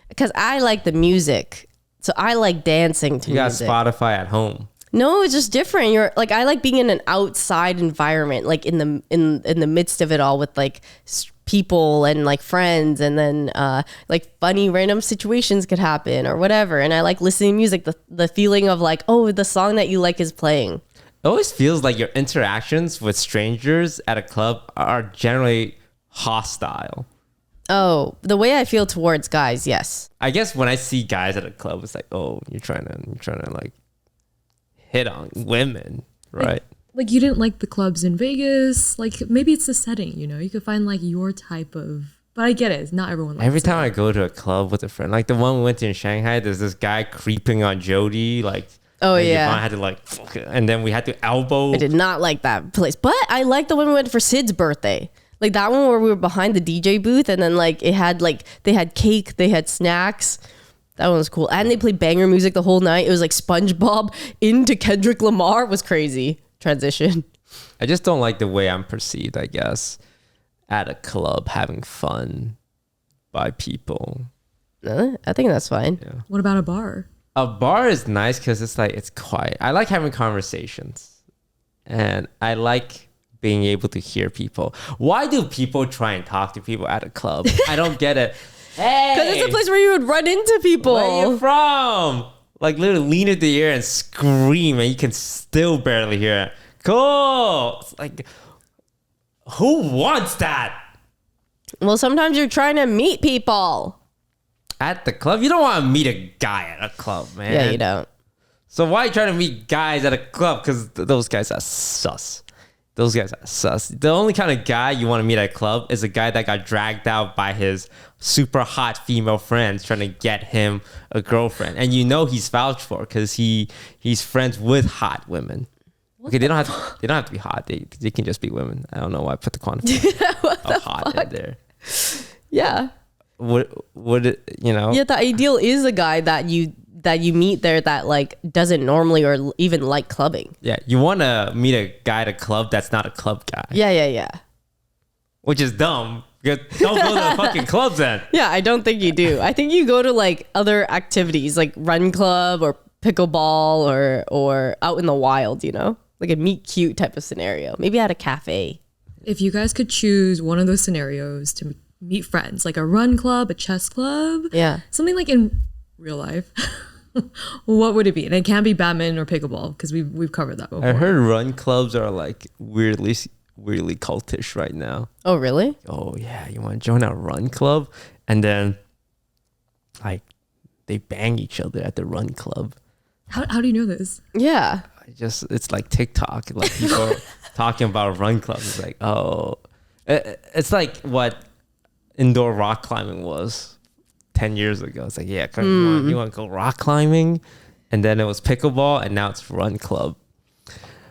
because I like the music. So I like dancing to You got music. Spotify at home. No, it's just different. You're like, I like being in an outside environment, like in the midst of it all with like people and like friends, and then like funny random situations could happen or whatever. And I like listening to music, the feeling of like, oh, the song that you like is playing. It always feels like your interactions with strangers at a club are generally hostile. Oh, the way I feel towards guys, yes. I guess when I see guys at a club, it's like, oh, you're trying to like hit on women, right? Like you didn't like the clubs in Vegas. Like maybe it's the setting, you know. You could find like your type of. But I get it. Not everyone likes Every it. time I go to a club with a friend, like the one we went to in Shanghai, there's this guy creeping on Jody, like. Oh, and yeah. Yvonne had to like, fuck it, and then we had to elbow. I did not like that place, but I like the one we went for Sid's birthday. Like that one where we were behind the DJ booth, and then like it had like they had cake, they had snacks. That one was cool, and they played banger music the whole night. It was like SpongeBob into Kendrick Lamar. It was crazy transition. I just don't like the way I'm perceived, I guess, at a club having fun by people. I think that's fine. Yeah. What about a bar? A bar is nice because it's like it's quiet. I like having conversations, and I like being able to hear people. Why do people try and talk to people at a club? I don't get it. Hey, Because it's a place where you would run into people. where you from? Like literally lean into the ear and scream, and you can still barely hear it. Cool. It's like, who wants that? Well, sometimes you're trying to meet people. At the club? You don't want to meet a guy at a club, man. Yeah, you don't. So why are you trying to meet guys at a club? Because those guys are sus. Those guys are sus. The only kind of guy you want to meet at a club is a guy that got dragged out by his super hot female friends trying to get him a girlfriend. And you know he's vouched for because he's friends with hot women. Okay, they don't have to be hot. They can just be women. I don't know why I put the quantifier of hot in there. Yeah. Would it, you know? Yeah, the ideal is a guy that you meet there that like doesn't normally or even like clubbing. Yeah, you want to meet a guy at a club that's not a club guy. Yeah. Which is dumb. Because don't go to the fucking clubs then. Yeah, I don't think you do. I think you go to like other activities like run club or pickleball or out in the wild, you know? Like a meet cute type of scenario. Maybe at a cafe. If you guys could choose one of those scenarios to meet friends, like a run club, a chess club, Yeah. something like in real life, what would it be? And it can be badminton or pickleball because we've covered that before. I heard run clubs are like weirdly cultish right now. Oh, really? Oh yeah, you want to join a run club? And then like they bang each other at the run club. How do you know this? Yeah. It's like TikTok, like people talking about run clubs. It's like, oh, it's like what indoor rock climbing was 10 years ago. It's like, yeah, you want to go rock climbing? And then it was pickleball, and now it's run club.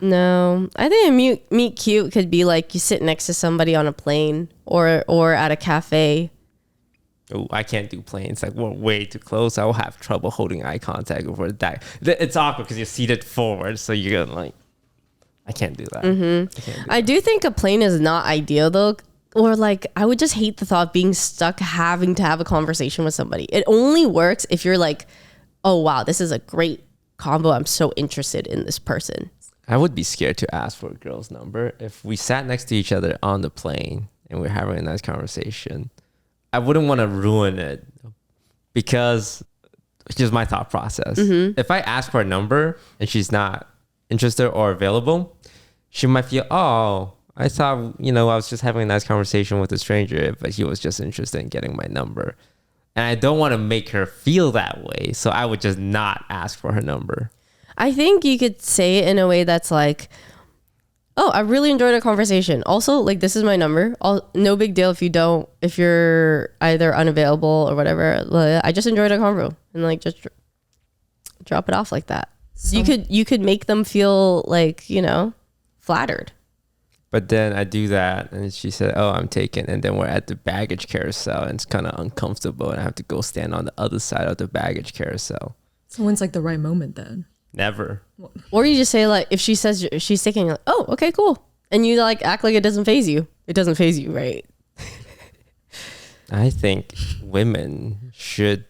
No, I think a meet cute could be like you sit next to somebody on a plane or at a cafe. Oh, I can't do planes. Like, we're way too close. I will have trouble holding eye contact over that. It's awkward because you're seated forward, so you're gonna like, I can't do that. I do think a plane is not ideal though. Or like, I would just hate the thought of being stuck having to have a conversation with somebody. It only works if you're like, oh wow, this is a great combo. I'm so interested in this person. I would be scared to ask for a girl's number if we sat next to each other on the plane and we're having a nice conversation. I wouldn't want to ruin it because it's just my thought process. If I ask for a number and she's not interested or available, she might feel, oh, I thought, I was just having a nice conversation with a stranger, but he was just interested in getting my number. And I don't want to make her feel that way. So I would just not ask for her number. I think you could say it in a way that's like, oh, I really enjoyed our conversation. Also, like, this is my number. No big deal if you're either unavailable or whatever. I just enjoyed our convo, and like just drop it off like that. You could make them feel like, flattered. But then I do that, and she said, "Oh, I'm taken." And then we're at the baggage carousel, and it's kind of uncomfortable, and I have to go stand on the other side of the baggage carousel. So when's like the right moment then? Never. Or you just say, like, if she says she's taking, you're like, oh, okay, cool, and you like act like it doesn't faze you. It doesn't faze you, right? I think women should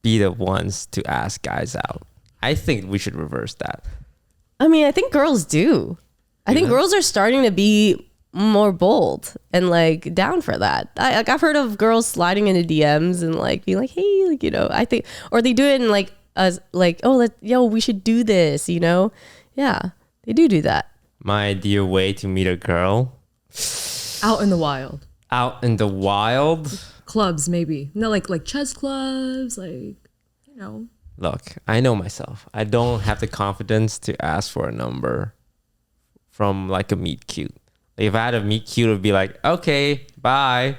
be the ones to ask guys out. I think we should reverse that. I mean, I think girls do. I think girls are starting to be more bold and like down for that. I've heard of girls sliding into DMs and like being like, hey, like, I think, or they do it in like, as like, oh, we should do this, Yeah, they do that. My ideal way to meet a girl. Out in the wild. Out in the wild? Clubs, maybe. No, like chess clubs, like, Look, I know myself. I don't have the confidence to ask for a number from like a meet cute. Like, if I had a meet cute, it would be like, okay, bye.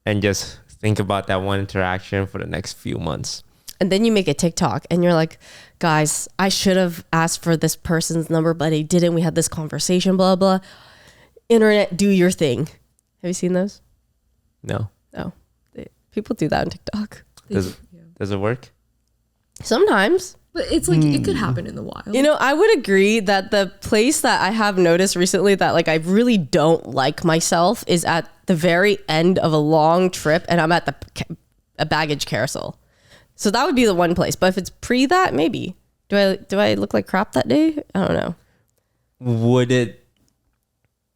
And just think about that one interaction for the next few months. And then you make a TikTok and you're like, guys, I should have asked for this person's number, but I didn't. We had this conversation, blah, blah. Internet, do your thing. Have you seen those? No. No. People do that on TikTok. Does it work? Sometimes. But it's like, it could happen in the wild. I would agree that the place that I have noticed recently that like I really don't like myself is at the very end of a long trip and I'm at a baggage carousel. So that would be the one place. But if it's pre that, maybe. Do I look like crap that day? I don't know. Would it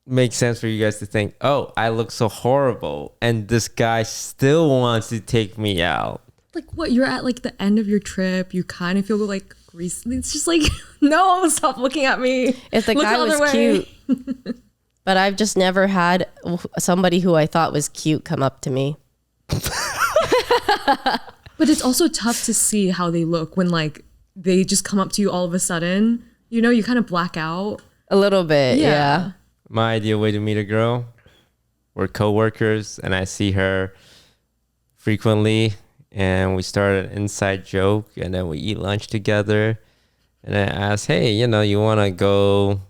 make sense for you guys to think, oh, I look so horrible and this guy still wants to take me out? Like what, you're at like the end of your trip, you kind of feel like grease. It's just like, no, stop looking at me. If the guy was cute. But I've just never had somebody who I thought was cute come up to me. But it's also tough to see how they look when like they just come up to you all of a sudden. You kind of black out. A little bit, yeah. My ideal way to meet a girl, we're coworkers and I see her frequently. And we started an inside joke and then we eat lunch together. And I asked, hey, you want to go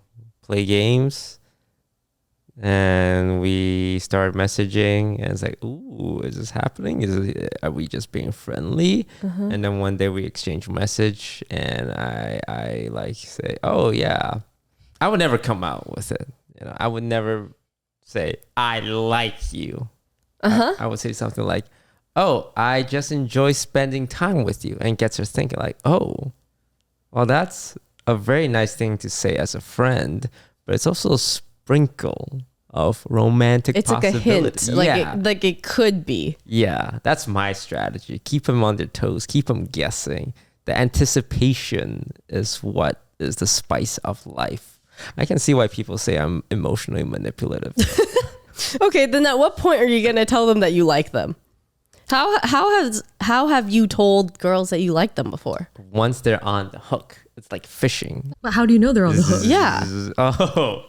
play games? And we started messaging and it's like, ooh, is this happening? Are we just being friendly? Uh-huh. And then one day we exchanged a message and I like say, oh yeah, I would never come out with it. I would never say, I like you. Uh-huh. I would say something like, oh, I just enjoy spending time with you, and gets her thinking like, oh, well, that's a very nice thing to say as a friend, but it's also a sprinkle of romantic possibility. It's like a hint, like it could be. Yeah, that's my strategy. Keep them on their toes, keep them guessing. The anticipation is what is the spice of life. I can see why people say I'm emotionally manipulative. Okay, then at what point are you going to tell them that you like them? How have you told girls that you like them before? Once they're on the hook, it's like fishing. But how do you know they're on the hook? Yeah. Oh,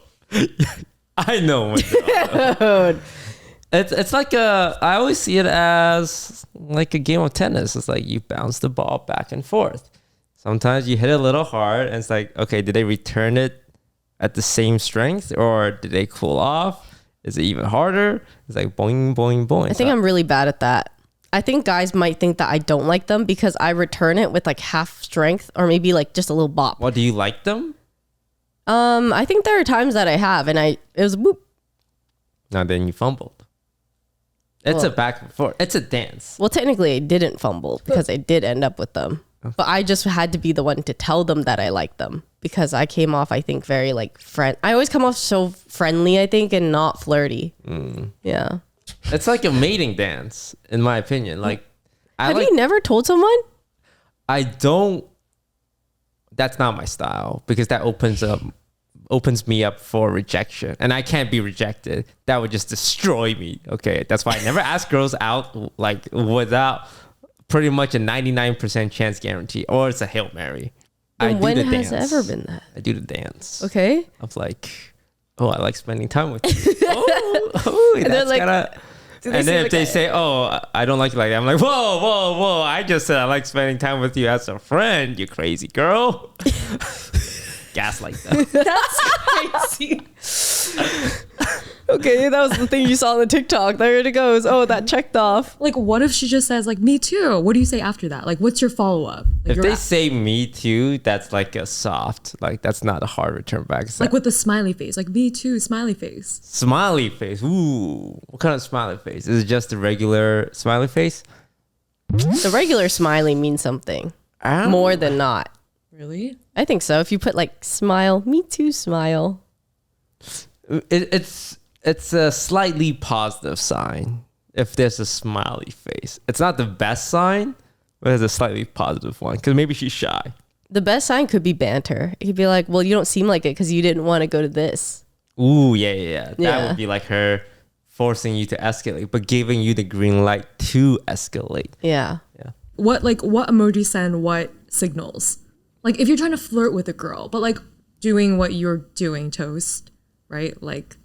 I know when they're on the hook. It's like I always see it as like a game of tennis. It's like you bounce the ball back and forth. Sometimes you hit it a little hard and it's like, okay, did they return it at the same strength or did they cool off? Is it even harder? It's like boing, boing, boing. I think I'm really bad at that. I think guys might think that I don't like them because I return it with like half strength or maybe like just a little bop. Well, do you like them? I think there are times that I have and it was boop. Now then you fumbled. It's a back and forth. It's a dance. Well, technically I didn't fumble because I did end up with them. But I just had to be the one to tell them that I like them because I came off, I think, very like I always come off so friendly, I think, and not flirty. Yeah. It's like a mating dance, in my opinion. Like, have you never told someone? I don't. That's not my style because that opens me up for rejection, and I can't be rejected. That would just destroy me. Okay, that's why I never ask girls out like without pretty much a 99% chance guarantee, or it's a Hail Mary. I And do when the has dance. it ever been that? I do the dance. Okay. Of like, oh, I like spending time with you. oh, they're that's like, kinda. do they And say then if like they a- say, oh, I don't like you like that, I'm like, whoa, whoa, whoa. I just said I like spending time with you as a friend, you crazy girl. Gaslight them. That's crazy. Okay, that was the thing you saw on the TikTok. There it goes. Oh, that checked off. Like, what if she just says like, "Me too"? What do you say after that? Like, what's your follow up? Like, If they say me too, that's like a soft, like that's not a hard return back. It's like with the smiley face, like "Me too," smiley face. smiley face. Ooh, what kind of smiley face? Is it just a regular smiley face? The regular smiley means something I more than not. Really? I think so. If you put like smile, me too, smile. It's a slightly positive sign if there's a smiley face. It's not the best sign, but it's a slightly positive one because maybe she's shy. The best sign could be banter. It could be like, well, you don't seem like it because you didn't want to go to this. Ooh, yeah. That Yeah. would be like her forcing you to escalate, but giving you the green light to escalate. Yeah. Yeah. What emoji send what signals? Like if you're trying to flirt with a girl, but like doing what you're doing, Toast, right? Like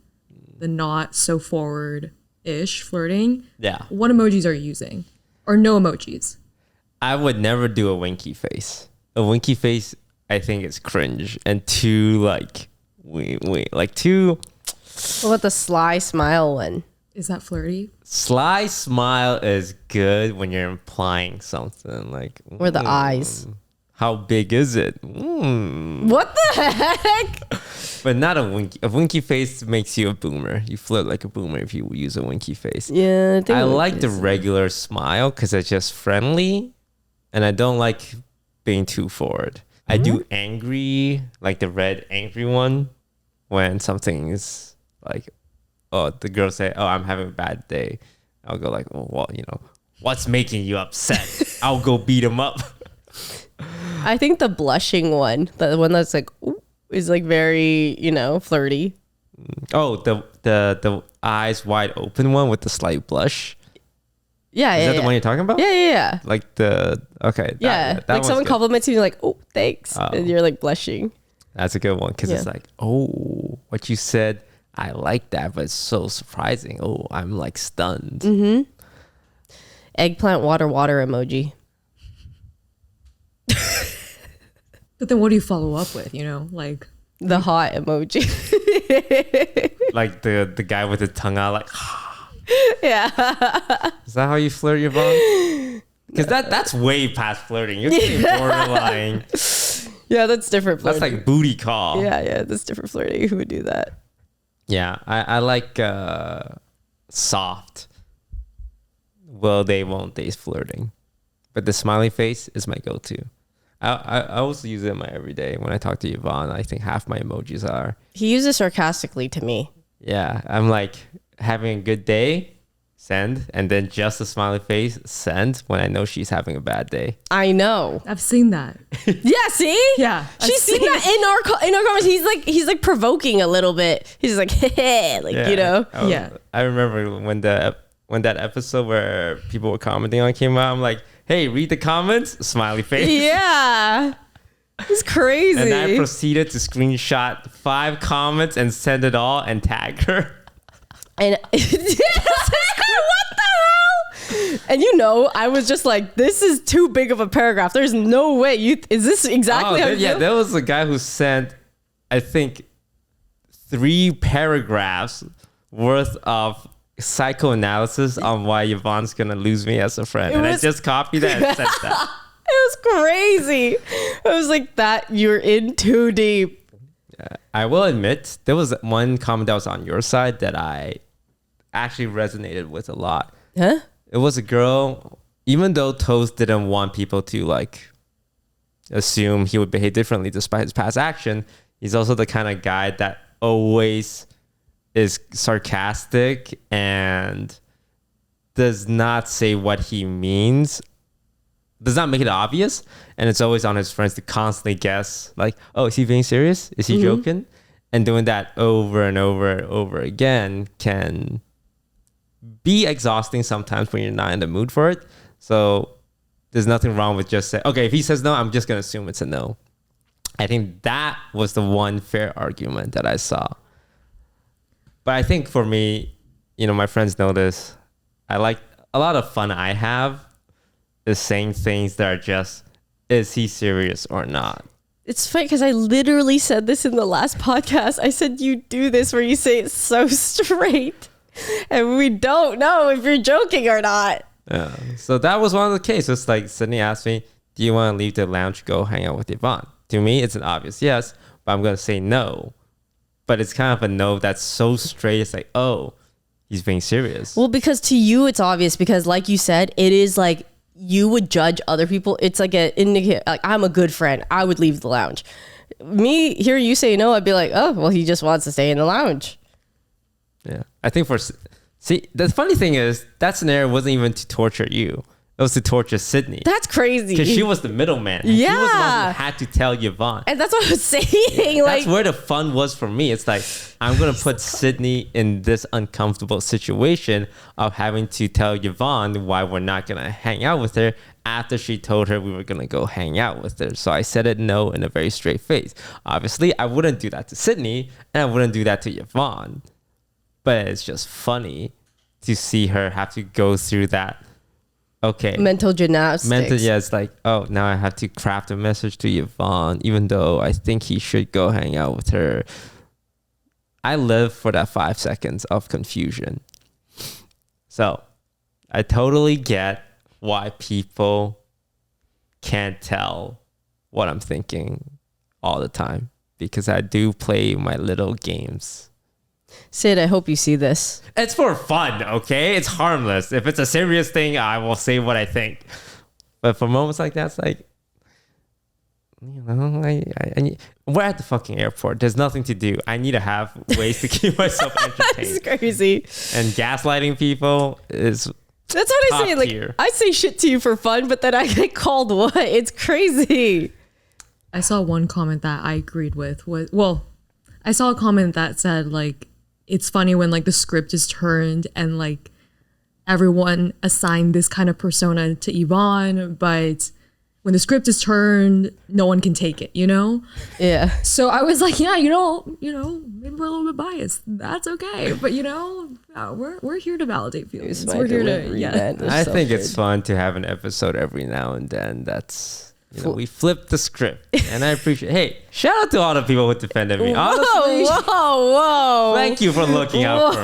the not so forward-ish flirting. Yeah. What emojis are you using? Or no emojis? I would never do a winky face. A winky face, I think, is cringe and too like, like too What about the sly smile one? Is that flirty? sly smile is good when you're implying something like. Or the eyes? How big is it? What the heck? But not a winky. A winky face makes you a boomer. You flirt like a boomer if you use a winky face. Yeah, I think I it like the is. regular smile because it's just friendly, and I don't like being too forward. I do angry, like the red angry one, when something is like, oh, the girl say, oh, I'm having a bad day. I'll go like, oh, well, what's making you upset? I'll go beat him up. I think the blushing one, the one that's like, ooh, is like very, flirty. Oh, the eyes wide open one with the slight blush. Yeah, Is yeah, that the one you're talking about? Yeah. Like okay. Yeah, that like one's someone good. compliments you, you're like, oh, thanks. Oh. And you're like blushing. That's a good one because it's Yeah. like, oh, what you said, I like that, but it's so surprising. Oh, I'm like stunned. Eggplant water emoji. But then what do you follow up with, Like The hot emoji. Like the guy with the tongue out, like, Yeah. is that how you flirt, Yvonne? Because that's way past flirting. You're getting borderline. Yeah, that's different That's flirting. like booty call. Yeah, that's different flirting. Who would do that? Yeah, I like soft. Will they, won't they flirting. But the smiley face is my go-to. I also use it in my everyday. When I talk to Yvonne, I think half my emojis are. He uses sarcastically to me. Yeah, I'm like having a good day, send, and then just a smiley face, send when I know she's having a bad day. I know. I've seen that. Yeah, see? Yeah, I've She's seen seen that in our comments. He's like provoking a little bit. He's like, like, Yeah. I remember when that episode where people were commenting on came out, I'm like, hey, read the comments, smiley face. Yeah. It's crazy. And I proceeded to screenshot 5 comments and send it all and tag her. And what the hell? And I was just like, this is too big of a paragraph. There's no way. Is this exactly how you feel? There was a guy who sent, I think, 3 paragraphs worth of psychoanalysis on why Yvonne's gonna lose me as a friend. And I just copied that and sent that. It was crazy. I was like, that you're in too deep. I will admit, there was one comment that was on your side that I actually resonated with a lot. Huh? It was a girl, even though Toast didn't want people to like assume he would behave differently despite his past action, he's also the kind of guy that always is sarcastic and does not say what he means, does not make it obvious, and it's always on his friends to constantly guess, like, oh, is he being serious? Is he joking? And doing that over and over and over again can be exhausting sometimes when you're not in the mood for it. So there's nothing wrong with just saying, okay, if he says no, I'm just gonna assume it's a no. I think that was the one fair argument that I saw. But I think for me, my friends know this. I like a lot of fun I have is saying things that are just, is he serious or not? It's funny because I literally said this in the last podcast. I said, you do this where you say it so straight and we don't know if you're joking or not. Yeah. So that was one of the cases. Like Sydney asked me, do you want to leave the lounge, go hang out with Yvonne? To me, it's an obvious yes, but I'm going to say no. But it's kind of a no that's so straight. It's like, oh, he's being serious. Well, because to you, it's obvious because like you said, it is like you would judge other people. It's like an indicator, like I'm a good friend. I would leave the lounge. Me, hear you say no, I'd be like, oh, well, he just wants to stay in the lounge. Yeah. I think see, the funny thing is that scenario wasn't even to torture you. It was to torture Sydney. That's crazy. Because she was the middleman. Yeah. She was the one who had to tell Yvonne. And that's what I was saying. That's where the fun was for me. It's like, I'm going to put Sydney in this uncomfortable situation of having to tell Yvonne why we're not going to hang out with her after she told her we were going to go hang out with her. So I said it no in a very straight face. Obviously, I wouldn't do that to Sydney and I wouldn't do that to Yvonne. But it's just funny to see her have to go through that. Okay. Mental gymnastics. Yeah, it's like, oh, now I have to craft a message to Yvonne, even though I think he should go hang out with her. I live for that 5 seconds of confusion. So I totally get why people can't tell what I'm thinking all the time, because I do play my little games. Sid, I hope you see this. It's for fun, okay? It's harmless. If it's a serious thing, I will say what I think. But for moments like that, it's like, we're at the fucking airport. There's nothing to do. I need to have ways to keep myself entertained. It's crazy. And gaslighting people is that's what I say. Like, tier. I say shit to you for fun, but then I get called what? It's crazy. I saw one comment that I agreed with. I saw a comment that said, like, it's funny when, like, the script is turned and, like, everyone assigned this kind of persona to Yvonne, but when the script is turned, no one can take it, Yeah. So I was like, yeah, maybe we're a little bit biased. That's okay. But, we're here to validate feelings. We're here to, yeah. I think it's fun to have an episode every now and then that's... we flipped the script, and I appreciate. Hey, shout out to all the people who defended me. Honestly, whoa! Thank you for looking out for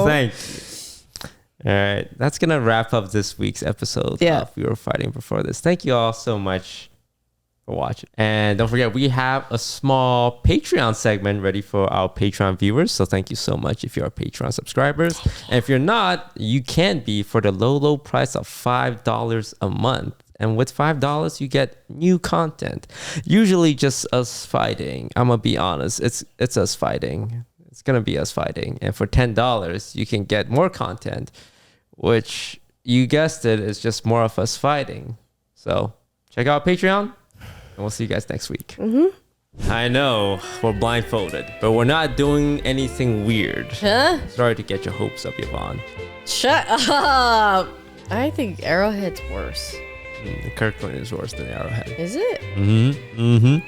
me. Thank you. All right, that's gonna wrap up this week's episode of We Were Fighting Before This. Thank you all so much for watching, and don't forget we have a small Patreon segment ready for our Patreon viewers. So thank you so much if you're Patreon subscribers, and if you're not, you can be for the low price of $5 a month. And with $5, you get new content. Usually just us fighting. I'm going to be honest. It's us fighting. It's going to be us fighting. And for $10, you can get more content, which you guessed it, is just more of us fighting. So check out Patreon, and we'll see you guys next week. Mm-hmm. I know we're blindfolded, but we're not doing anything weird. Huh? Sorry to get your hopes up, Yvonne. Shut up. I think Arrowhead's worse. The Kirkland is worse than Arrowhead. Is it? Mm-hmm.